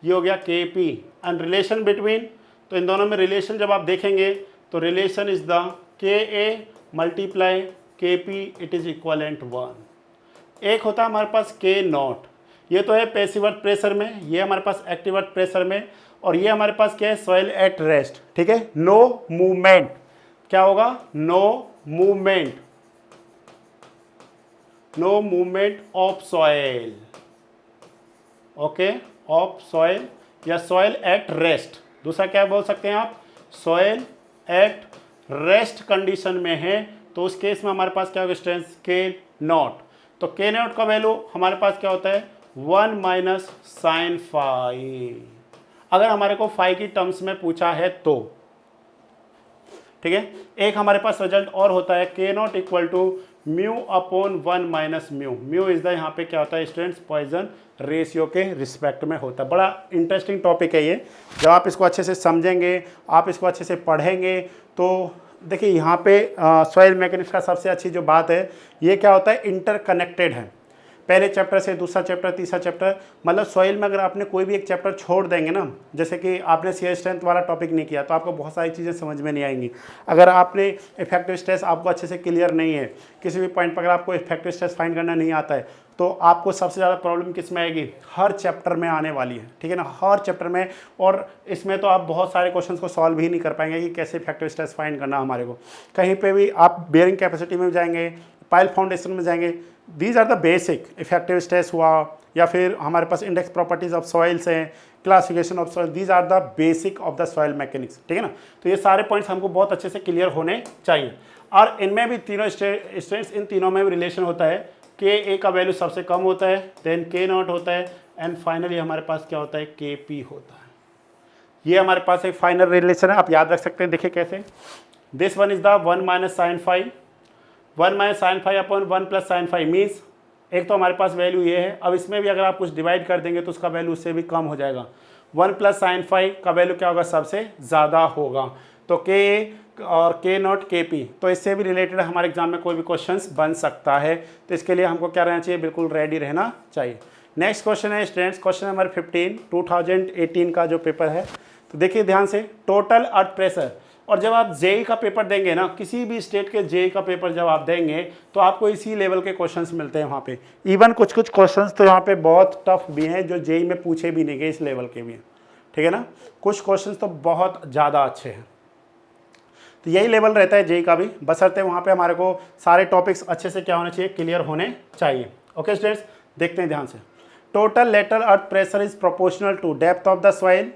ये हो गया के पी। एंड रिलेशन बिटवीन, तो इन दोनों में रिलेशन जब आप देखेंगे तो रिलेशन इज द के ए मल्टीप्लाई के पी इट इज इक्वलेंट 1। एक होता है हमारे पास के नॉट, ये तो है पैसिव अर्थ प्रेशर में, ये हमारे पास एक्टिव अर्थ प्रेशर में, और ये हमारे पास क्या है, सॉइल एट रेस्ट, ठीक है, नो मूवमेंट। क्या होगा, no movement, no movement of soil. Okay, of soil या सॉइल एट रेस्ट, दूसरा क्या बोल सकते हैं आप, सॉइल एट रेस्ट कंडीशन में है, तो उस केस में हमारे पास क्या होगा स्टूडेंट्स, के नॉट। तो के नॉट का वैल्यू हमारे पास क्या होता है, 1 माइनस साइन फाई, अगर हमारे को फाई की टर्म्स में पूछा है तो, ठीक है। एक हमारे पास रिजल्ट और होता है, K naught equal to mu upon 1 minus mu. Mu is the यहाँ पे क्या होता है स्टूडेंट्स, पॉइजन रेशियो के रिस्पेक्ट में होता है। बड़ा इंटरेस्टिंग टॉपिक है ये, जब आप इसको अच्छे से समझेंगे, आप इसको अच्छे से पढ़ेंगे, तो देखिए यहाँ पे सॉइल मैकेनिक्स का सबसे अच्छी जो बात है, ये क्या होता है, इंटरकनेक्टेड है। पहले चैप्टर से दूसरा चैप्टर, तीसरा चैप्टर, मतलब सॉइल में अगर आपने कोई भी एक चैप्टर छोड़ देंगे ना, जैसे कि आपने शियर स्ट्रेंथ वाला टॉपिक नहीं किया, तो आपको बहुत सारी चीज़ें समझ में नहीं आएंगी। अगर आपने इफेक्टिव स्ट्रेस आपको अच्छे से क्लियर नहीं है, किसी भी पॉइंट पर अगर आपको इफेक्टिव स्ट्रेस फाइंड करना नहीं आता है, तो आपको सबसे ज़्यादा प्रॉब्लम किस में आएगी, हर चैप्टर में आने वाली है, ठीक है ना, हर चैप्टर में। और इसमें तो आप बहुत सारे क्वेश्चंस को सॉल्व ही नहीं कर पाएंगे कि कैसे इफेक्टिव स्ट्रेस फाइंड करना हमारे को। कहीं पे भी आप बेयरिंग कैपेसिटी में जाएंगे, पाइल फाउंडेशन में जाएंगे, these are the basic, effective stress हुआ, या फिर हमारे पास इंडेक्स प्रॉपर्टीज ऑफ सॉइल्स हैं, classification of soil, these are the basic of the soil mechanics, ठीक है ना। तो ये सारे पॉइंट्स हमको बहुत अच्छे से क्लियर होने चाहिए। और इनमें भी तीनों स्टूडेंट्स, इन तीनों में भी रिलेशन होता है, के ए का वैल्यू सबसे कम होता है, देन के नॉट होता है, एंड फाइनली हमारे पास क्या होता है, के पी होता है। ये हमारे पास एक फाइनल रिलेशन है, आप याद रख सकते हैं। देखिए कैसे, this one is the 1 minus sine phi, 1 minus sine phi upon 1 plus sine phi means, एक तो हमारे पास वैल्यू ये है। अब इसमें भी अगर आप कुछ डिवाइड कर देंगे तो उसका वैल्यू उससे भी कम हो जाएगा। 1 प्लस साइन फाई का वैल्यू क्या होगा, सबसे ज़्यादा होगा। तो के ए और के नॉट के पी, तो इससे भी रिलेटेड हमारे एग्जाम में कोई भी क्वेश्चंस बन सकता है। तो इसके लिए हमको क्या रहना चाहिए, बिल्कुल रेडी रहना चाहिए। नेक्स्ट क्वेश्चन है स्टूडेंट्स, क्वेश्चन नंबर 15 2018 का जो पेपर है। तो देखिए ध्यान से, टोटल अर्थ प्रेशर। और जब आप जेई का पेपर देंगे ना, किसी भी स्टेट के जेई का पेपर जब आप देंगे, तो आपको इसी लेवल के क्वेश्चंस मिलते हैं वहाँ पे। इवन कुछ कुछ क्वेश्चंस तो यहाँ पे बहुत टफ भी हैं, जो जेई में पूछे भी नहीं गए, इस लेवल के भी हैं, ठीक है ना। कुछ क्वेश्चंस तो बहुत ज़्यादा अच्छे हैं। तो यही लेवल रहता है जेई का भी, बशर्ते वहाँ पे हमारे को सारे टॉपिक्स अच्छे से क्या होने चाहिए, क्लियर होने चाहिए। ओके स्टूडेंट्स, देखते हैं ध्यान से। Total lateral earth pressure is proportional to depth of the soil,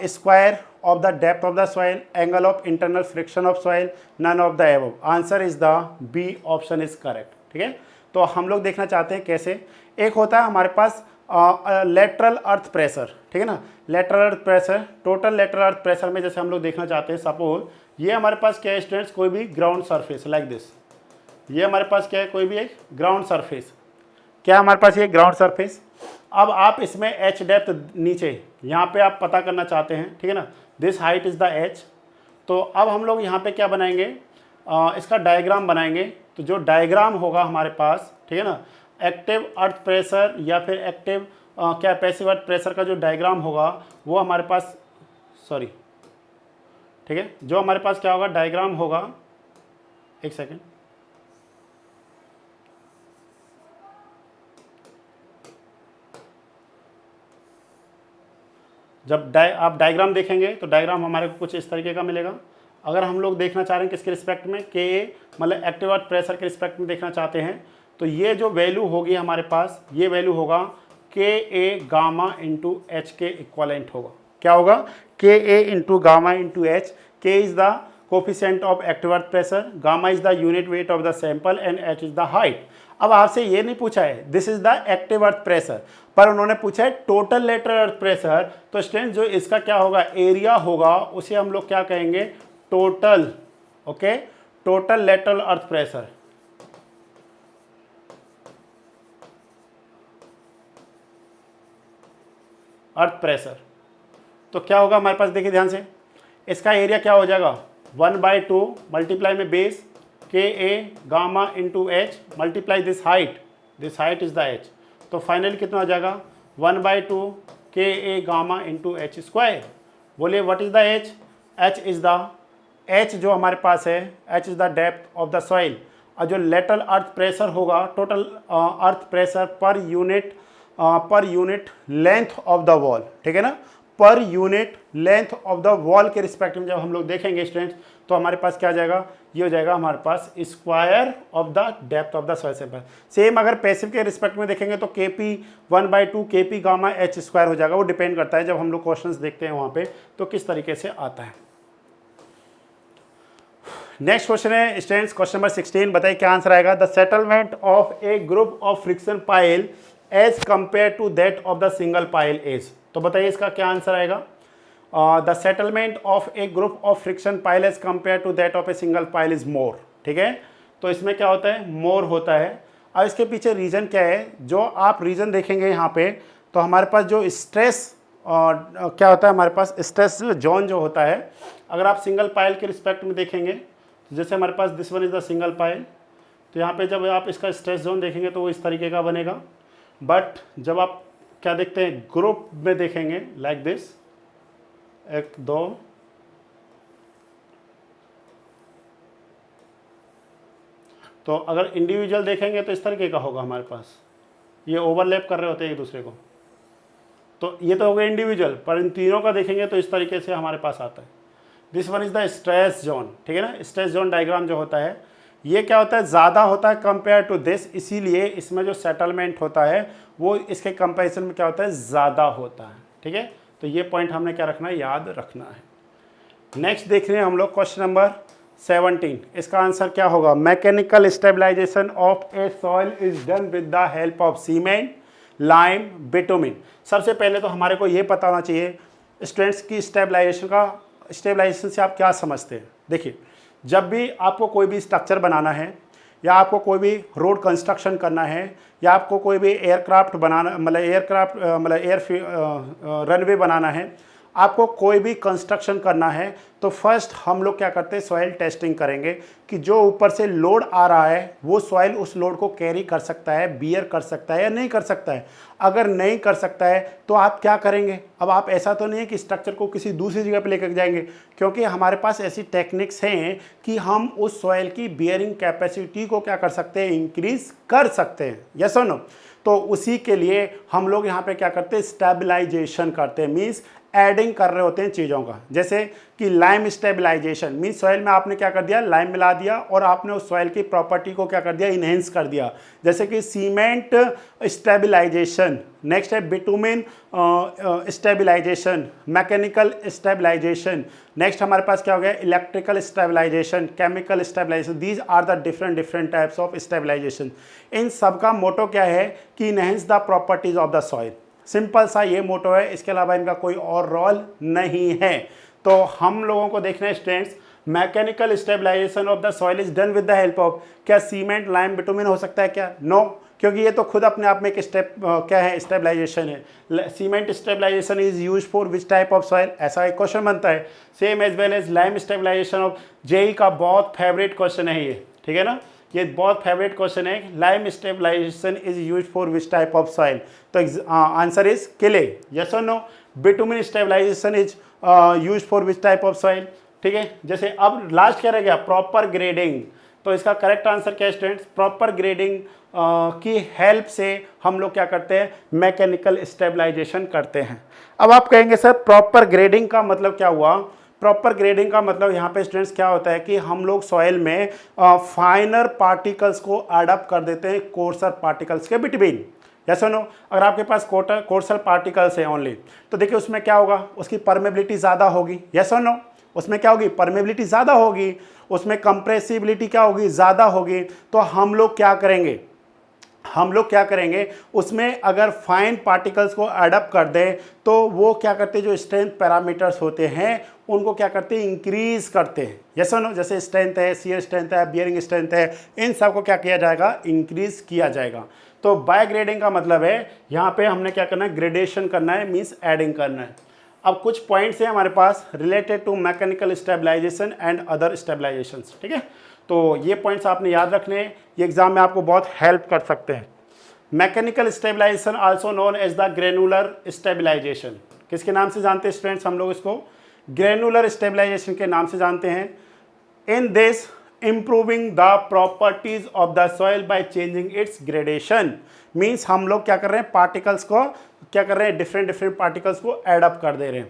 square of the depth of the soil, angle of internal friction of soil, none of the above. Answer is the B option is correct, ठीक है। तो हम लोग देखना चाहते हैं कैसे। एक होता है हमारे पास लेटरल अर्थ प्रेशर, ठीक है ना, lateral earth pressure. Total lateral earth pressure में जैसे हम लोग देखना चाहते हैं, सपोज ये हमारे पास क्या है स्टूडेंट्स, कोई भी ग्राउंड सरफेस लाइक दिस, ये हमारे पास क्या है, कोई भी एक ग्राउंड सरफेस, क्या हमारे पास ये ग्राउंड सरफेस। अब आप इसमें एच डेप्थ नीचे यहाँ पे आप पता करना चाहते हैं, ठीक है ना, this height is the H. तो अब हम लोग यहाँ पे क्या बनाएंगे, इसका डायग्राम बनाएंगे। तो जो डायग्राम होगा हमारे पास, ठीक है ना, एक्टिव अर्थ प्रेशर या फिर एक्टिव क्या पैसिव अर्थ प्रेशर का जो डायग्राम होगा वो हमारे पास, सॉरी, ठीक है, जो हमारे पास क्या होगा डायग्राम होगा, एक सेकेंड, जब आप डायग्राम देखेंगे तो डायग्राम हमारे को कुछ इस तरीके का मिलेगा। अगर हम लोग देखना चाह रहे हैं किसके रिस्पेक्ट में, के ए मतलब एक्टिव अर्थ प्रेशर के रिस्पेक्ट में देखना चाहते हैं, तो ये जो वैल्यू होगी हमारे पास, ये वैल्यू होगा के ए गामा इंटू एच के इक्वलेंट होगा। क्या होगा, के ए इंटू गामा इंटू एच। के is the coefficient of active earth pressure, gamma is the unit weight of the sample and H is the height. अब आपसे ये नहीं पूछा है this is the active earth pressure, पर उन्होंने पूछा है टोटल लेटरल अर्थ प्रेशर। तो स्टूडेंट जो इसका क्या होगा एरिया होगा उसे हम लोग क्या कहेंगे, total, okay, total lateral earth pressure. Earth pressure तो क्या होगा हमारे पास, देखिए ध्यान से, इसका एरिया क्या हो जाएगा 1/2 मल्टीप्लाई में base K A gamma into H multiply this height is the H. तो फाइनली कितना हो जाएगा 1/2 K A gamma into H square. बोलिए what is the H, H is the, H जो हमारे पास है H is the depth of the soil, और जो लेटरल अर्थ प्रेशर होगा total earth pressure per unit length of the wall, ठीक है ना, per unit length of the wall के रिस्पेक्ट में जब हम लोग देखेंगे स्टूडेंट्स, तो हमारे पास क्या आ जाएगा, ये हो जाएगा हमारे पास square of the depth of the soil sample. Same अगर पैसिव के रिस्पेक्ट में देखेंगे तो के पी 1/2 के पी गामा एच स्क्वायर हो जाएगा। वो डिपेंड करता है जब हम लोग क्वेश्चंस देखते हैं वहाँ पे तो किस तरीके से आता है। नेक्स्ट क्वेश्चन है स्टूडेंट्स, क्वेश्चन नंबर 16, बताइए क्या आंसर आएगा। The settlement of a group of friction pile as compare to that of the single pile is. तो बताइए इसका क्या आंसर आएगा। The settlement of a group of friction pile as compare to that of a single pile is more, ठीक है। तो इसमें क्या होता है, मोर होता है। अब इसके पीछे रीज़न क्या है, जो आप रीज़न देखेंगे यहाँ पे, तो हमारे पास जो स्ट्रेस क्या होता है, हमारे पास स्ट्रेस जोन जो होता है, अगर आप सिंगल पाइल के रिस्पेक्ट में देखेंगे, जैसे हमारे पास this one is the single pile, तो यहाँ पे जब आप इसका स्ट्रेस जोन देखेंगे तो वो इस तरीके का बनेगा। बट जब आप क्या देखते हैं ग्रुप में देखेंगे, लाइक दिस, 1 2 तो अगर इंडिविजुअल देखेंगे तो इस तरीके का होगा हमारे पास, ये ओवरलैप कर रहे होते हैं एक दूसरे को। तो ये तो हो गया इंडिविजुअल, पर इन तीनों का देखेंगे तो इस तरीके से हमारे पास आता है। This one is the stress zone, ठीक है ना। स्ट्रेस जोन डायग्राम जो होता है ये क्या होता है, ज़्यादा होता है कंपेयर टू दिस, इसीलिए इसमें जो सेटलमेंट होता है वो इसके कंपैरिजन में क्या होता है, ज़्यादा होता है, ठीक है। तो ये पॉइंट हमने क्या रखना है, याद रखना है। नेक्स्ट देख रहे हैं हम लोग क्वेश्चन नंबर 17, इसका आंसर क्या होगा। Mechanical stabilisation of a soil is done with the help of cement, lime, bitumen. सबसे पहले तो हमारे को ये पता होना चाहिए स्टूडेंट्स की स्टेबलाइजेशन से आप क्या समझते हैं। देखिए, जब भी आपको कोई भी स्ट्रक्चर बनाना है, या आपको कोई भी रोड कंस्ट्रक्शन करना है, या आपको कोई भी एयरक्राफ्ट बनाना, मतलब एयर रनवे बनाना है, आपको कोई भी कंस्ट्रक्शन करना है, तो फर्स्ट हम लोग क्या करते हैं, सॉइल टेस्टिंग करेंगे कि जो ऊपर से लोड आ रहा है वो सॉइल उस लोड को कैरी कर सकता है, बियर कर सकता है या नहीं कर सकता है। अगर नहीं कर सकता है तो आप क्या करेंगे। अब आप ऐसा तो नहीं है कि स्ट्रक्चर को किसी दूसरी जगह पे लेकर जाएंगे, क्योंकि हमारे पास ऐसी टेक्निक्स हैं कि हम उस सॉइल की बियरिंग कैपेसिटी को क्या कर सकते हैं, इंक्रीज कर सकते हैं, यस और नो। तो उसी के लिए हम लोग यहाँ पे क्या करते हैं, स्टेबलाइजेशन करते हैं, मीन्स एडिंग कर रहे होते हैं चीज़ों का। जैसे कि लाइम स्टेबलाइजेशन मीन्स सॉइल में आपने क्या कर दिया, लाइम मिला दिया और आपने उस सॉइल की प्रॉपर्टी को क्या कर दिया, इन्हेंस कर दिया। जैसे कि सीमेंट स्टेबलाइजेशन, नेक्स्ट है bitumen stabilization, mechanical stabilization, next हमारे पास क्या हो गया, electrical stabilization, chemical stabilization. These are the different types of stabilization. इन सब का मोटो क्या है कि enhance the properties of the soil. Simple सा ये मोटो है, इसके अलावा इनका कोई और रोल नहीं है। तो हम लोगों को देखना है students, mechanical stabilisation of the soil is done with the help of, क्या सीमेंट, लाइम, बिटुमिन हो सकता है क्या? नो, क्योंकि ये तो खुद अपने आप में एक स्टेप क्या है, स्टेबलाइजेशन है। Cement stabilisation is use for which type of soil, ऐसा एक क्वेश्चन बनता है। Same as well as lime stabilisation of, JE का बहुत फेवरेट क्वेश्चन है ये, ठीक है ना, ये बहुत फेवरेट क्वेश्चन है। Lime stabilisation is use for which type of soil, तो आंसर इज क्ले, यस और no. Bitumen stabilisation is use for which type of soil, ठीक है। जैसे अब लास्ट क्या रह गया, प्रॉपर ग्रेडिंग, तो इसका करेक्ट आंसर क्या है स्टूडेंट्स, प्रॉपर ग्रेडिंग की हेल्प से हम लोग क्या करते हैं, मैकेनिकल स्टेबलाइजेशन करते हैं। अब आप कहेंगे सर प्रॉपर ग्रेडिंग का मतलब क्या हुआ? प्रॉपर ग्रेडिंग का मतलब यहाँ पे स्टूडेंट्स क्या होता है कि हम लोग सॉइल में फाइनर पार्टिकल्स को अडॉप्ट कर देते हैं कोर्सर पार्टिकल्स के बिटवीन, यस और नो। अगर आपके पास कोर्सर पार्टिकल्स है ओनली, तो देखिए उसमें क्या होगा, उसकी परमेबिलिटी ज़्यादा होगी, यस और नो। उसमें क्या होगी, परमेबिलिटी ज़्यादा होगी, उसमें कंप्रेसिबिलिटी क्या होगी, ज़्यादा होगी। तो हम लोग क्या करेंगे, उसमें अगर फाइन पार्टिकल्स को अडॉप्ट कर दें तो वो क्या करते हैं, जो स्ट्रेंथ पैरामीटर्स होते हैं उनको क्या करते हैं, इंक्रीज करते हैं, यस और नो। जैसे स्ट्रेंथ है, शियर स्ट्रेंथ है, बियरिंग स्ट्रेंथ है, इन सब को क्या किया जाएगा, इंक्रीज किया जाएगा। तो बाय ग्रेडिंग का मतलब है यहाँ पे हमने क्या करना है, ग्रेडेशन करना है, मीन्स एडिंग करना है। अब कुछ पॉइंट्स हैं हमारे पास related to mechanical stabilization and other stabilizations, ठीक है। तो ये पॉइंट्स आपने याद रखने हैं, ये एग्जाम में आपको बहुत हेल्प कर सकते हैं। Mechanical stabilisation also known as the granular stabilisation, किसके नाम से जानते हैं स्टूडेंट्स हम लोग इसको, ग्रेनुलर स्टेबलाइजेशन के नाम से जानते हैं। In this improving the properties of the soil by changing it's gradation, means हम लोग क्या कर रहे हैं, पार्टिकल्स को क्या कर रहे हैं, डिफरेंट पार्टिकल्स को एड अप कर दे रहे हैं।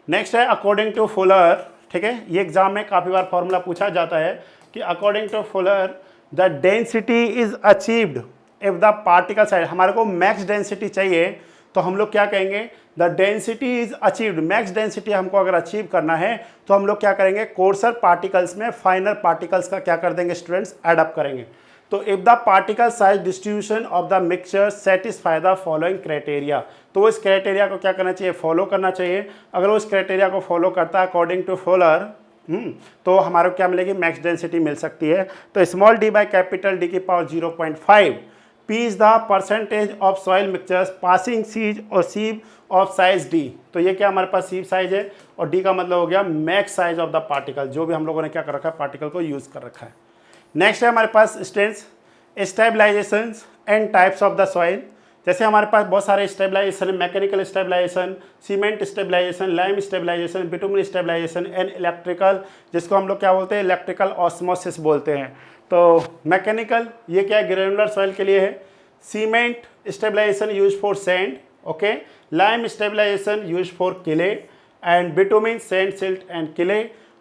नेक्स्ट है अकॉर्डिंग टू फुलर, ठीक है, ये एग्जाम में काफ़ी बार फॉर्मूला पूछा जाता है कि according to Fuller the density is achieved if the particle size, हमारे को मैक्स डेंसिटी चाहिए तो हम लोग क्या कहेंगे, the density is achieved, max density हमको अगर अचीव करना है तो हम लोग क्या करेंगे, कोर्सर पार्टिकल्स में फाइनर पार्टिकल्स का क्या कर देंगे स्टूडेंट्स, एडअप करेंगे। तो if the particle size distribution of the mixture satisfy the following criteria, तो इस क्राइटेरिया को क्या करना चाहिए, फॉलो करना चाहिए। अगर वो इस क्राइटेरिया को फॉलो करता है अकॉर्डिंग टू फुलर, तो हमारे को क्या मिलेगी, मैक्स डेंसिटी मिल सकती है। तो small D by capital D की power 0.5, P is the percentage of soil mixtures passing sieves और सीव ऑफ साइज डी, तो ये क्या हमारे पास सीव साइज है, और डी का मतलब हो गया max size of the particle, जो भी हम लोगों ने क्या कर रखा है, पार्टिकल को यूज़ कर रखा है। नेक्स्ट है हमारे पास students stabilization and types of the soil. जैसे हमारे पास बहुत सारे stabilization, mechanical stabilization, cement stabilization, lime stabilization, bitumen stabilization and electrical, जिसको हम लोग क्या बोलते हैं, इलेक्ट्रिकल ऑस्मोसिस बोलते हैं। तो मैकेनिकल ये क्या है, ग्रेनुलर सॉइल के लिए है। Cement stabilisation use for sand, okay. Lime stabilisation use for clay and bitumen sand silt and clay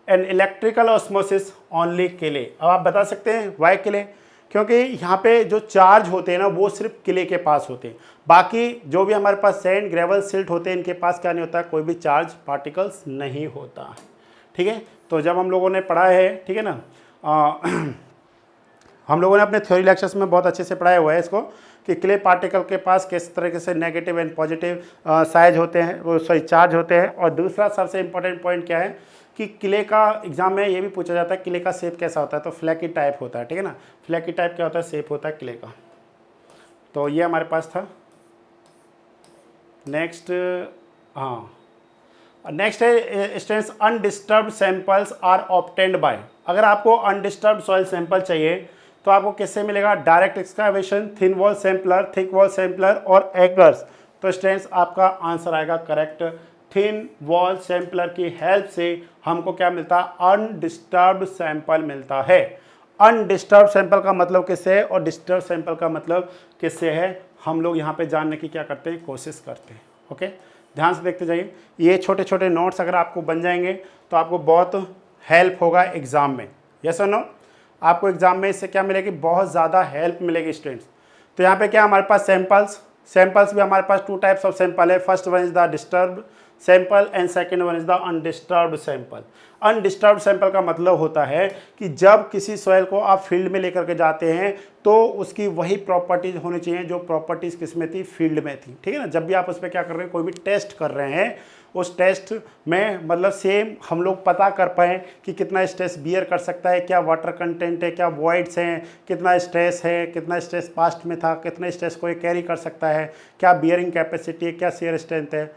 and electrical osmosis only clay. अब आप बता सकते हैं वाई क्ले, क्योंकि यहाँ पे जो चार्ज होते हैं ना वो सिर्फ क्ले के पास होते हैं, बाकी जो भी हमारे पास सैंड, ग्रेवल, सिल्ट होते हैं इनके पास क्या नहीं होता, कोई भी चार्ज पार्टिकल्स नहीं होता, ठीक है। तो जब हम लोगों ने पढ़ा है, ठीक है ना, हम लोगों ने अपने थ्योरी लेक्चर्स में बहुत अच्छे से पढ़ाया हुआ है इसको, कि क्ले पार्टिकल के पास किस तरीके से नेगेटिव एंड पॉजिटिव साइज होते हैं, वो सॉरी चार्ज होते हैं। और दूसरा सबसे इंपॉर्टेंट पॉइंट क्या है कि क्ले का एग्जाम में ये भी पूछा जाता है क्ले का शेप कैसा होता है, तो फ्लैकी टाइप होता है, ठीक है ना। फ्लैकी टाइप क्या होता है, शेप होता है क्ले का। तो ये हमारे पास था। नेक्स्ट, हाँ, नेक्स्ट है students undisturbed samples are obtained by. अगर आपको अनडिस्टर्ब्ड सॉइल सैंपल चाहिए तो आपको किससे मिलेगा, direct excavation, thin wall sampler, thick wall sampler और एगर्स। तो स्टूडेंट्स आपका आंसर आएगा करेक्ट, थिन वॉल सैंपलर की हेल्प से हमको क्या मिलता है, अनडिस्टर्ब्ड सैंपल मिलता है। अनडिस्टर्ब्ड सैंपल का मतलब किससे है और डिस्टर्ब सैंपल का मतलब किससे है, हम लोग यहाँ पे जानने की क्या करते हैं, कोशिश करते हैं, ओके। ध्यान से देखते जाइए, ये छोटे छोटे नोट्स अगर आपको बन जाएंगे तो आपको बहुत हेल्प होगा एग्ज़ाम में, यस और नो। आपको एग्जाम में इससे क्या मिलेगी, बहुत ज़्यादा हेल्प मिलेगी स्टूडेंट्स। तो यहाँ पे क्या हमारे पास सैंपल्स भी हमारे पास टू टाइप्स ऑफ सैंपल है। First one is the disturb sample and second one is the undisturbed sample. Undisturbed sample का मतलब होता है कि जब किसी सॉइल को आप फील्ड में लेकर के जाते हैं तो उसकी वही प्रॉपर्टीज होनी चाहिए जो प्रॉपर्टीज किसमें थी, फील्ड में थी। ठीक है ना, जब भी आप उस पर क्या कर रहे हैं, कोई भी टेस्ट कर रहे हैं, उस टेस्ट में मतलब सेम हम लोग पता कर पाएँ कि कितना स्ट्रेस बियर कर सकता है, क्या वाटर कंटेंट है, क्या वॉइड्स हैं, कितना स्ट्रेस है, कितना स्ट्रेस पास्ट में था, कितना स्ट्रेस को ये कैरी कर सकता है, क्या बियरिंग कैपेसिटी है, क्या शेयर स्ट्रेंथ है।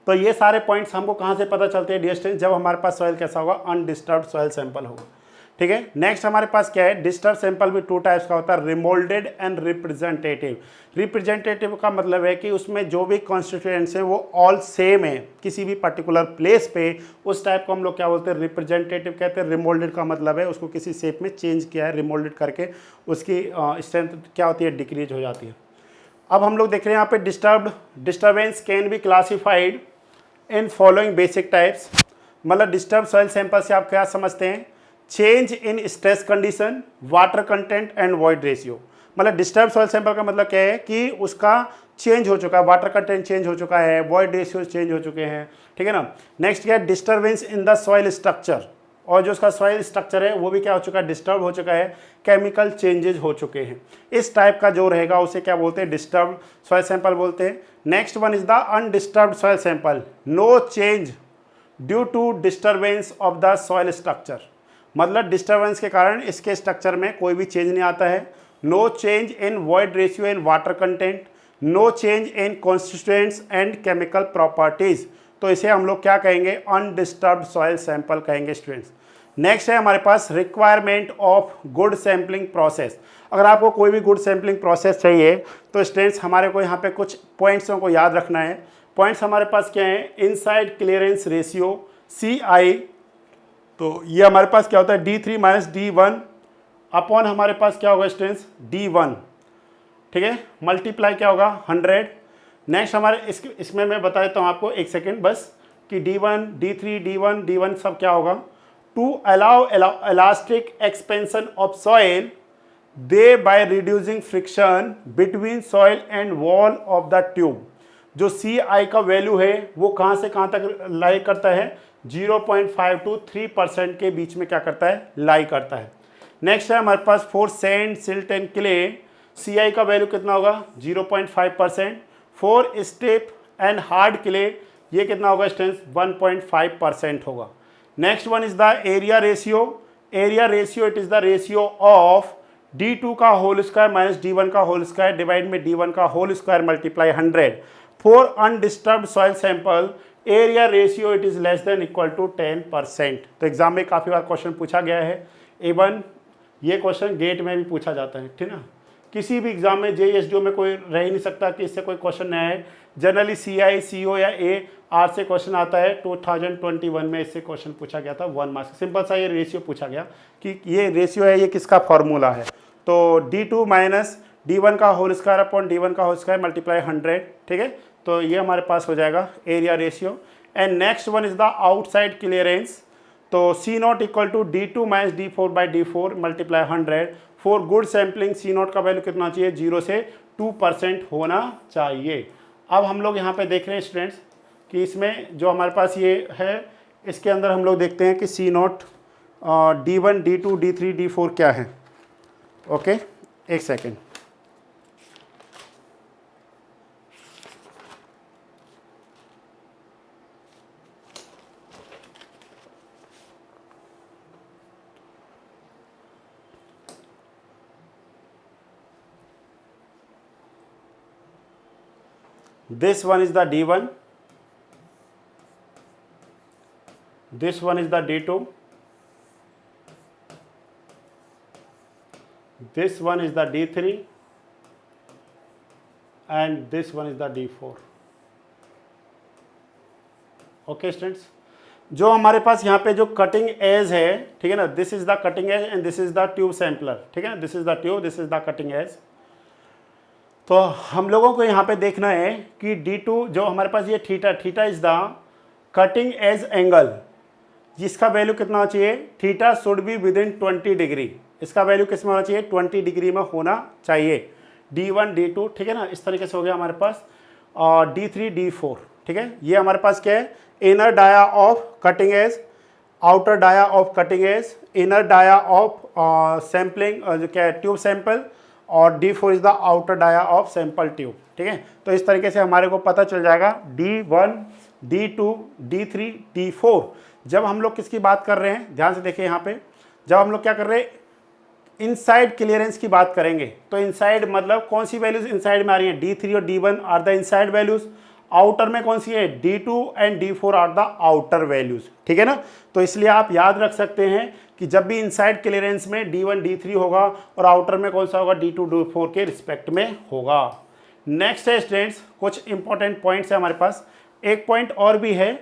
तो ये सारे पॉइंट्स हमको कहाँ से पता चलते हैं डियर स्टूडेंट, जब हमारे पास सॉइल कैसा होगा, अनडिस्टर्ब्ड सॉइल सैंपल होगा। ठीक है, नेक्स्ट हमारे पास क्या है, डिस्टर्ब सैंपल भी टू टाइप्स का होता है, रिमोल्डेड एंड रिप्रेजेंटेटिव। रिप्रेजेंटेटिव का मतलब है कि उसमें जो भी कॉन्स्टिट्यूएंट्स हैं वो ऑल सेम है किसी भी पर्टिकुलर प्लेस पे, उस टाइप को हम लोग क्या बोलते हैं, रिप्रेजेंटेटिव कहते हैं। रिमोल्डेड का मतलब है उसको किसी शेप में चेंज किया है, रिमोल्डेड करके उसकी स्ट्रेंथ क्या होती है, डिक्रीज हो जाती है। अब हम लोग देख रहे हैं यहाँ पे disturbance can be classified in following basic types. मतलब डिस्टर्ब सॉइल सैंपल से आप क्या समझते हैं, change in stress condition, water content and void ratio. मतलब डिस्टर्ब सॉइल सैंपल का मतलब क्या है कि उसका चेंज हो चुका है, वाटर कंटेंट चेंज हो चुका है, वॉइड रेशियो चेंज हो चुके हैं। ठीक है ना, नेक्स्ट क्या है, disturbance in the soil structure, और जो उसका सॉइल स्ट्रक्चर है वो भी क्या हो चुका है, डिस्टर्ब हो चुका है, केमिकल चेंजेस हो चुके हैं। इस टाइप का जो रहेगा उसे क्या बोलते हैं, डिस्टर्ब सॉइल सैंपल बोलते हैं। Next one is the undisturbed soil sample, no change due to disturbance of the soil structure. मतलब डिस्टर्बेंस के कारण इसके स्ट्रक्चर में कोई भी चेंज नहीं आता है। No change in void ratio and water content, no change in constituents and chemical properties. तो इसे हम लोग क्या कहेंगे, अनडिस्टर्ब्ड सॉइल सैंपल कहेंगे स्टूडेंट्स। नेक्स्ट है हमारे पास requirement of good sampling process. अगर आपको कोई भी गुड सैम्पलिंग प्रोसेस चाहिए तो स्टूडेंट्स हमारे को यहाँ पे कुछ पॉइंट्सों को याद रखना है। पॉइंट्स हमारे पास क्या है, इनसाइड क्लियरेंस रेशियो CI, तो ये हमारे पास क्या होता है, D3 - D1 अपॉन हमारे पास क्या होगा स्टूडेंट्स, D1। ठीक है, मल्टीप्लाई क्या होगा, 100। नेक्स्ट हमारे इसमें मैं बता देता हूँ आपको, एक सेकेंड बस, कि D1 D3 D1 सब क्या होगा, to allow elastic expansion of soil thereby reducing friction between soil and wall of the tube। जो CI का वैल्यू है वो कहाँ से कहाँ तक लाई करता है, 0.5 to 3% के बीच में क्या करता है, लाई करता है। नेक्स्ट है हमारे पास for sand, silt and clay, CI का वैल्यू कितना होगा, 0.5%। For stiff and hard clay ये कितना होगा स्टूडेंट्स, 1.5% होगा। Next one is the area ratio. Area ratio it is the ratio of D2 का होल स्क्वायर माइनस D1 का whole square divide में D1 का whole square multiply 100। For undisturbed soil sample area ratio it is less than equal to 10%। तो exam में काफ़ी बार question पूछा गया है, इवन ये क्वेश्चन गेट में भी पूछा जाता है। ठीक है ना, किसी भी एग्जाम में JSDO में कोई रह ही नहीं सकता कि इससे कोई क्वेश्चन नया है। जनरली CI CO या AR से क्वेश्चन आता है। 2021 में इससे क्वेश्चन पूछा गया था 1 मार्क्स। सिंपल सा ये रेशियो पूछा गया कि ये रेशियो है, ये किसका फॉर्मूला है, तो D2 - D1 का होल स्क्वायर अपॉन D1 का होल स्क्वायर मल्टीप्लाई 100। ठीक है, तो ये हमारे पास हो जाएगा area ratio. And next one is the outside clearance, तो C0 equal to D2 - D4/D4 multiply 100। For good sampling C0 का वैल्यू कितना चाहिए, 0 से 2% होना चाहिए। अब हम लोग यहाँ पे देख रहे हैं स्टूडेंट्स कि इसमें जो हमारे पास ये है, इसके अंदर हम लोग देखते हैं कि C0 D1 D2 D3 D4 क्या है। ओके, एक second, this one is the D1, this one is the D2, this one is the D3 and this one is the D4। Okay students, जो हमारे पास यहाँ पे जो कटिंग एज है, ठीक है ना, this is the cutting edge and this is the tube sampler. ठीक है ना, this is the tube, this is the cutting edge. तो हम लोगों को यहाँ पे देखना है कि D2 जो हमारे पास ये theta is the cutting edge angle, जिसका वैल्यू कितना होना चाहिए, theta should be with in 20 degree. इसका वैल्यू किस में होना चाहिए, 20 डिग्री में होना चाहिए। D1 D2, ठीक है ना, इस तरीके से हो गया हमारे पास। D3 D4, ठीक है। ये हमारे पास क्या है, inner dia of cutting edge, outer dia of cutting edge, inner dia of sampling जो क्या है ट्यूब सैंपल, और D4 is the outer dia of sample tube, ठीक है। तो इस तरीके से हमारे को पता चल जाएगा D1 D2 D3 D4। जब हम लोग किसकी बात कर रहे हैं, ध्यान से देखिए यहाँ पे, जब हम लोग क्या कर रहे हैं, इनसाइड क्लियरेंस की बात करेंगे, तो इनसाइड मतलब कौन सी वैल्यूज इनसाइड में आ रही है, D3 और D1 are the inside values, outer में कौन सी है, D2 and D4 are the outer values, ठीक है ना। तो इसलिए आप याद रख सकते हैं कि जब भी इनसाइड क्लियरेंस में D1 D3 होगा और आउटर में कौन सा होगा, D2 D4 के रिस्पेक्ट में होगा। नेक्स्ट है स्टूडेंट्स, कुछ इंपॉर्टेंट पॉइंट्स है हमारे पास। एक पॉइंट और भी है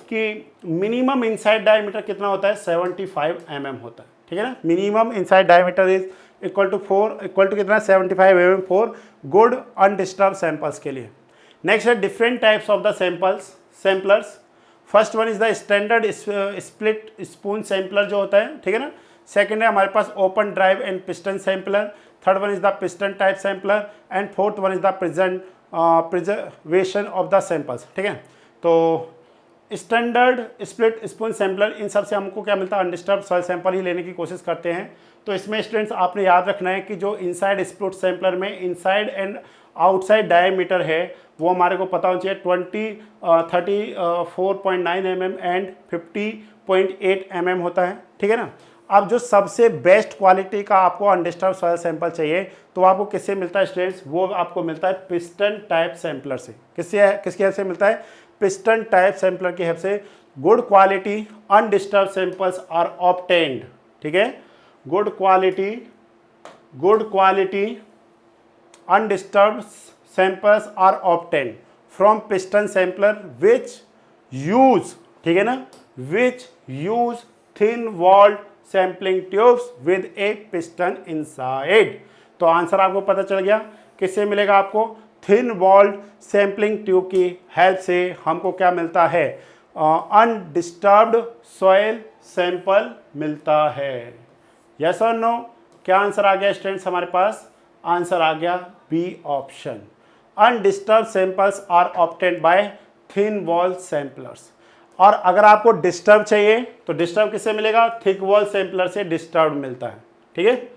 कि मिनिमम इनसाइड डायमीटर कितना होता है, 75 mm होता है, ठीक है ना। Minimum inside diameter is equal to कितना, 75 mm for good undisturbed samples के लिए। नेक्स्ट है different types of the samplers. First one is the standard split spoon sampler जो होता है, ठीक है ना। सेकंड है हमारे पास open drive and piston sampler, third one is the piston type sampler, and fourth one is the preservation of the samples, ठीक है। तो स्टैंडर्ड स्प्लिट स्पून सैंपलर, इन सब से हमको क्या मिलता है, अनडिस्टर्ब सॉइल सैंपल ही लेने की कोशिश करते हैं। तो इसमें स्टूडेंट्स आपने याद रखना है कि जो इनसाइड स्प्लिट सैंपलर में इनसाइड एंड आउटसाइड डायमीटर है वो हमारे को पता होना चाहिए 34.9 mm एंड 50.8 mm होता है, ठीक है ना। अब जो सबसे बेस्ट क्वालिटी का आपको अनडिस्टर्ब सॉइल सैंपल चाहिए तो आपको किससे मिलता है स्टूडेंट्स, वो आपको मिलता है पिस्टन टाइप सैंपलर से। किसकी हेल्प से मिलता है, पिस्टन टाइप सैंपलर की हेल्प से good quality undisturbed samples are obtained, ठीक है। Good quality undisturbed samples are obtained from piston sampler which use, ठीक है ना, which use thin walled sampling tubes with a piston inside. तो answer आपको पता चल गया, किससे मिलेगा आपको, थिन वॉल्ड सैम्पलिंग ट्यूब की हेल्प से हमको क्या मिलता है, अनडिस्टर्ब्ड सॉइल सैंपल मिलता है। यस और नो, क्या आंसर आ गया स्टूडेंट्स हमारे पास, आंसर आ गया B option, undisturbed samples are obtained by thin wall samplers. और अगर आपको डिस्टर्ब चाहिए तो डिस्टर्ब किससे मिलेगा, थिक वॉल सैंपलर से डिस्टर्ब मिलता है, ठीक है।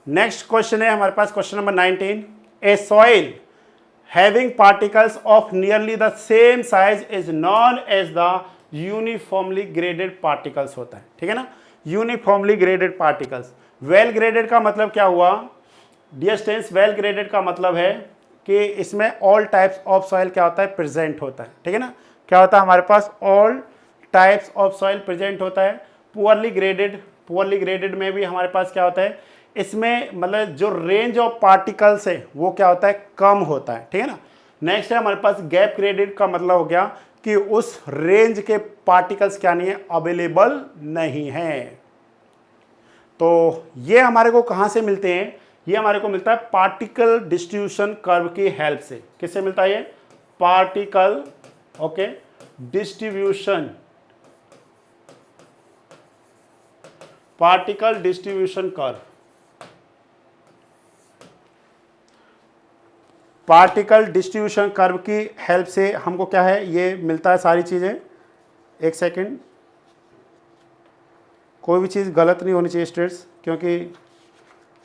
नेक्स्ट क्वेश्चन है हमारे पास, question number 19, a soil having particles of nearly the same size is known as the uniformly graded particles होता है, ठीक है ना। uniformly graded particles, well graded का मतलब क्या हुआ डियर स्टूडेंट्स, well graded का मतलब है कि इसमें all types of soil क्या होता है, प्रेजेंट होता है, ठीक है ना। क्या होता है हमारे पास, all types of soil present होता है। पुअरली ग्रेडेड में भी हमारे पास क्या होता है, इसमें मतलब जो रेंज ऑफ पार्टिकल्स है वो क्या होता है, कम होता है, ठीक है ना। नेक्स्ट है हमारे पास गैप ग्रेडेड का मतलब हो गया कि उस रेंज के पार्टिकल्स क्या नहीं है, अवेलेबल नहीं है। तो ये हमारे को कहाँ से मिलते हैं, ये हमारे को मिलता है पार्टिकल डिस्ट्रीब्यूशन कर्व की हेल्प से। किससे मिलता है ये, particle okay distribution curve, particle distribution curve की हेल्प से हमको क्या है, ये मिलता है सारी चीज़ें। एक सेकंड, कोई भी चीज़ गलत नहीं होनी चाहिए स्टूडेंट्स, क्योंकि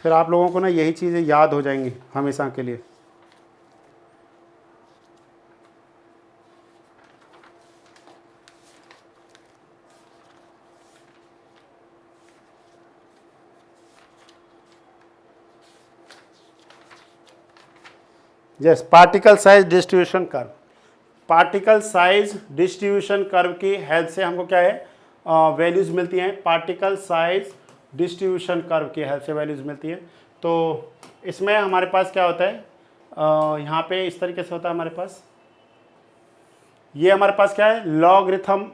फिर आप लोगों को ना यही चीज़ें याद हो जाएंगी हमेशा के लिए। Yes, particle size distribution curve, particle size distribution curve की हेल्प से हमको क्या है, वैल्यूज़ मिलती हैं। पार्टिकल साइज डिस्ट्रीब्यूशन कर्व की हेल्प से वैल्यूज़ मिलती है। तो इसमें हमारे पास क्या होता है, यहाँ पे इस तरीके से होता है हमारे पास, ये हमारे पास क्या है, लॉगरिथम,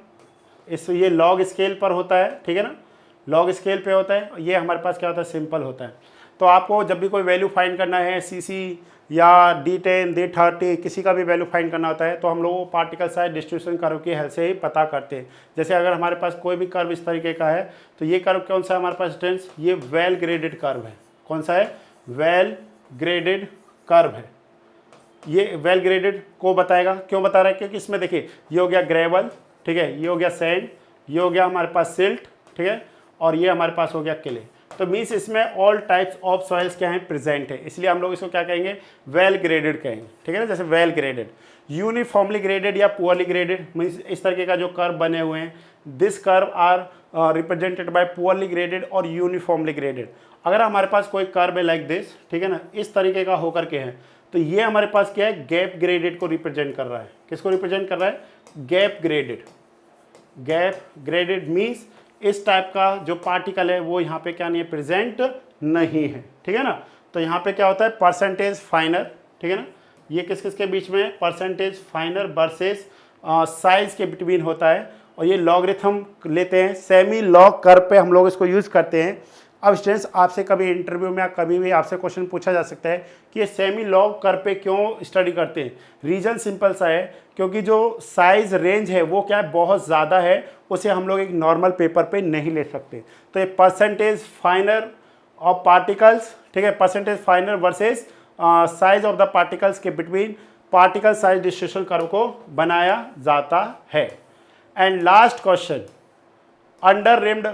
ये लॉग स्केल पर होता है, ठीक है ना, लॉग स्केल पे होता है। ये हमारे पास क्या होता है, सिंपल होता है। तो आपको जब भी कोई वैल्यू फाइंड करना है, सीसी या D10 D30 किसी का भी वैल्यू फाइंड करना होता है, तो हम लोग पार्टिकल साइज डिस्ट्रीब्यूशन कर्व की हेल्प से ही पता करते हैं। जैसे अगर हमारे पास कोई भी कर्व इस तरीके का है, तो ये कर्व कौन सा है हमारे पास स्टूडेंट्स, ये वेल ग्रेडेड कर्व है। कौन सा है, वेल ग्रेडेड कर्व है। ये वेल ग्रेडेड को बताएगा। क्यों बता रहा है? क्योंकि इसमें देखिए ये हो गया ग्रेवल, ठीक है, ये हो गया सैंड, ये हो गया हमारे पास सिल्ट, ठीक है, और ये हमारे पास हो गया क्ले। तो मीन्स इसमें ऑल टाइप्स ऑफ सॉइल्स क्या हैं, प्रेजेंट है, इसलिए हम लोग इसको क्या कहेंगे, वेल ग्रेडेड कहेंगे, ठीक है ना। जैसे वेल ग्रेडेड, यूनिफॉर्मली ग्रेडेड या पुअरली ग्रेडेड, मीन्स इस तरीके का जो कर्व बने हुए हैं, this curve are represented by poorly graded और यूनिफॉर्मली ग्रेडेड। अगर हमारे पास कोई कर्व है लाइक दिस, ठीक है ना, इस तरीके का होकर के है, तो ये हमारे पास क्या है, गैप ग्रेडेड को रिप्रेजेंट कर रहा है। किसको रिप्रेजेंट कर रहा है? Gap graded. Gap graded means इस टाइप का जो पार्टिकल है वो यहाँ पे क्या नहीं है, प्रेजेंट नहीं है, ठीक है ना। तो यहाँ पे क्या होता है, परसेंटेज फाइनर, ठीक है ना, ये किस किस के बीच में, परसेंटेज फाइनर वर्सेस साइज के बिटवीन होता है, और ये लॉगरिथम लेते हैं, सेमी लॉग कर्व पे हम लोग इसको यूज़ करते हैं। अब स्टूडेंट्स आपसे कभी इंटरव्यू में या कभी भी आपसे क्वेश्चन पूछा जा सकता है कि ये सेमी लॉग कर्व पे क्यों स्टडी करते हैं। रीज़न सिंपल सा है, क्योंकि जो साइज रेंज है वो क्या है, बहुत ज़्यादा है, उसे हम लोग एक नॉर्मल पेपर पे नहीं ले सकते। तो ये परसेंटेज फाइनर ऑफ पार्टिकल्स, ठीक है, percentage finer versus size of the particles के between particle size distribution curve को बनाया जाता है। And last question, under reamed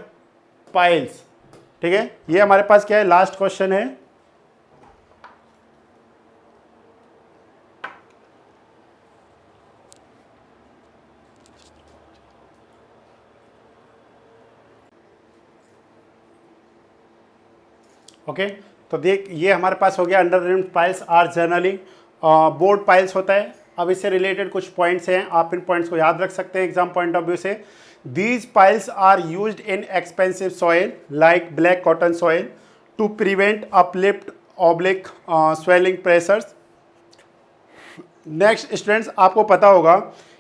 piles, ठीक है, ये हमारे पास क्या है, लास्ट क्वेश्चन है। ओके, तो देख ये हमारे पास हो गया, under reamed piles are generally bored piles होता है। अब इससे रिलेटेड कुछ पॉइंट्स हैं, आप इन पॉइंट्स को याद रख सकते हैं एग्जाम पॉइंट ऑफ व्यू से। These piles are used in expensive soil like black cotton soil to prevent uplift oblique swelling pressures. Next students, आपको पता होगा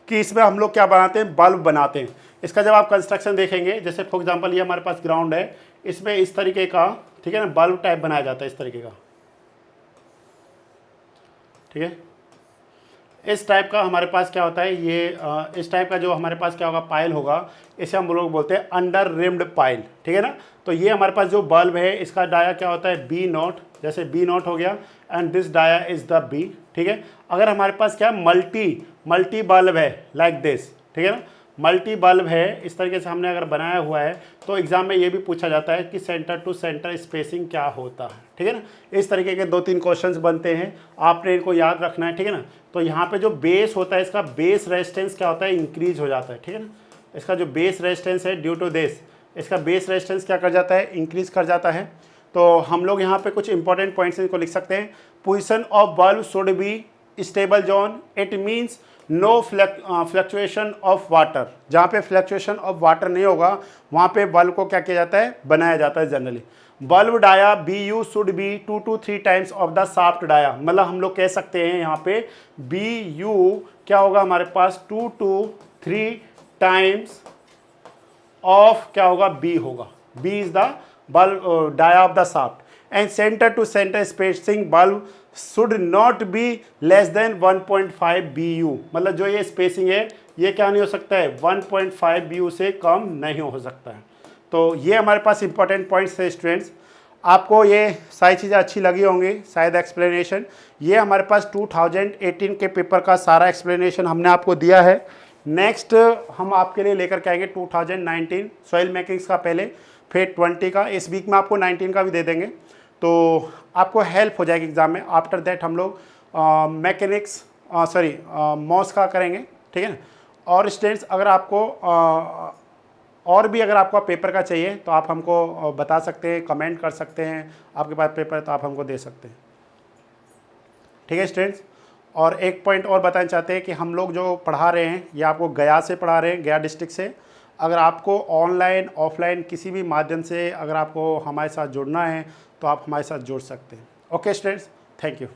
कि इसमें हम लोग क्या बनाते हैं, बल्ब बनाते हैं। इसका जब आप कंस्ट्रक्शन देखेंगे, जैसे फॉर एग्जांपल ये हमारे पास ग्राउंड है, इसमें इस तरीके का, ठीक है ना, बल्ब टाइप बनाया जाता है, इस तरीके का, ठीक है। इस टाइप का हमारे पास क्या होता है, ये इस टाइप का जो हमारे पास क्या होगा, पाइल होगा, इसे हम लोग बोलते हैं अंडर रिम्ड पाइल, ठीक है ना। तो ये हमारे पास जो बल्ब है, इसका डाया क्या होता है, बी नॉट, जैसे बी नॉट हो गया, and this dia is the B, ठीक है। अगर हमारे पास क्या मल्टी बल्ब है लाइक दिस, ठीक है ना, मल्टी बल्ब है, इस तरीके से हमने अगर बनाया हुआ है, तो एग्जाम में ये भी पूछा जाता है कि सेंटर टू सेंटर स्पेसिंग क्या होता है, ठीक है ना। इस तरीके के 2-3 क्वेश्चंस बनते हैं, आपने इनको याद रखना है, ठीक है ना। तो यहाँ पे जो बेस होता है, इसका बेस रेजिस्टेंस क्या होता है, इंक्रीज हो जाता है, ठीक है ना। इसका जो बेस रेजिस्टेंस है, ड्यू टू दिस, इसका बेस रेजिस्टेंस क्या कर जाता है, इंक्रीज कर जाता है। तो हम लोग यहाँ पे कुछ इंपॉर्टेंट पॉइंट्स इनको लिख सकते हैं। Position of bulb should be stable zone, it means no fluctuation of water. जहाँ पे फ्लक्चुएशन ऑफ वाटर नहीं होगा, वहाँ पे बल्ब को क्या किया जाता है, बनाया जाता है generally. Bulb dia B U should be 2 to 3 times of the shaft dia, मतलब हम लोग कह सकते हैं यहाँ पे बी यू क्या होगा, हमारे पास 2 to 3 टाइम्स ऑफ क्या होगा, बी होगा। B is the bulb dia of the shaft, and centre to centre spacing bulb should not be less than 1.5 BU, मतलब जो ये स्पेसिंग है ये क्या नहीं हो सकता है, 1.5 BU से कम नहीं हो सकता है। तो ये हमारे पास इंपॉर्टेंट पॉइंट्स थे स्टूडेंट्स। आपको ये सारी चीज़ें अच्छी लगी होंगी शायद एक्सप्लेनेशन। ये हमारे पास 2018 के पेपर का सारा एक्सप्लेनेशन हमने आपको दिया है। नेक्स्ट हम आपके लिए लेकर के आएंगे 2019 सॉइल मेकिंग्स का पहले, फिर 20 का, इस वीक में आपको 19 का भी दे देंगे, तो आपको हेल्प हो जाएगी एग्ज़ाम में। आफ्टर दैट हम लोग मैकेनिक्स मॉस का करेंगे, ठीक है ना। और स्टूडेंट्स अगर आपको और भी अगर आपको पेपर का चाहिए तो आप हमको बता सकते हैं, कमेंट कर सकते हैं, आपके पास पेपर है तो आप हमको दे सकते हैं, ठीक है स्टूडेंट्स। और एक पॉइंट और बताना चाहते हैं कि हम लोग जो पढ़ा रहे हैं ये आपको गया से पढ़ा रहे हैं, गया डिस्ट्रिक्ट से। अगर आपको ऑनलाइन ऑफलाइन किसी भी माध्यम से अगर आपको हमारे साथ जुड़ना है तो आप हमारे साथ जुड़ सकते हैं। Okay students, thank you.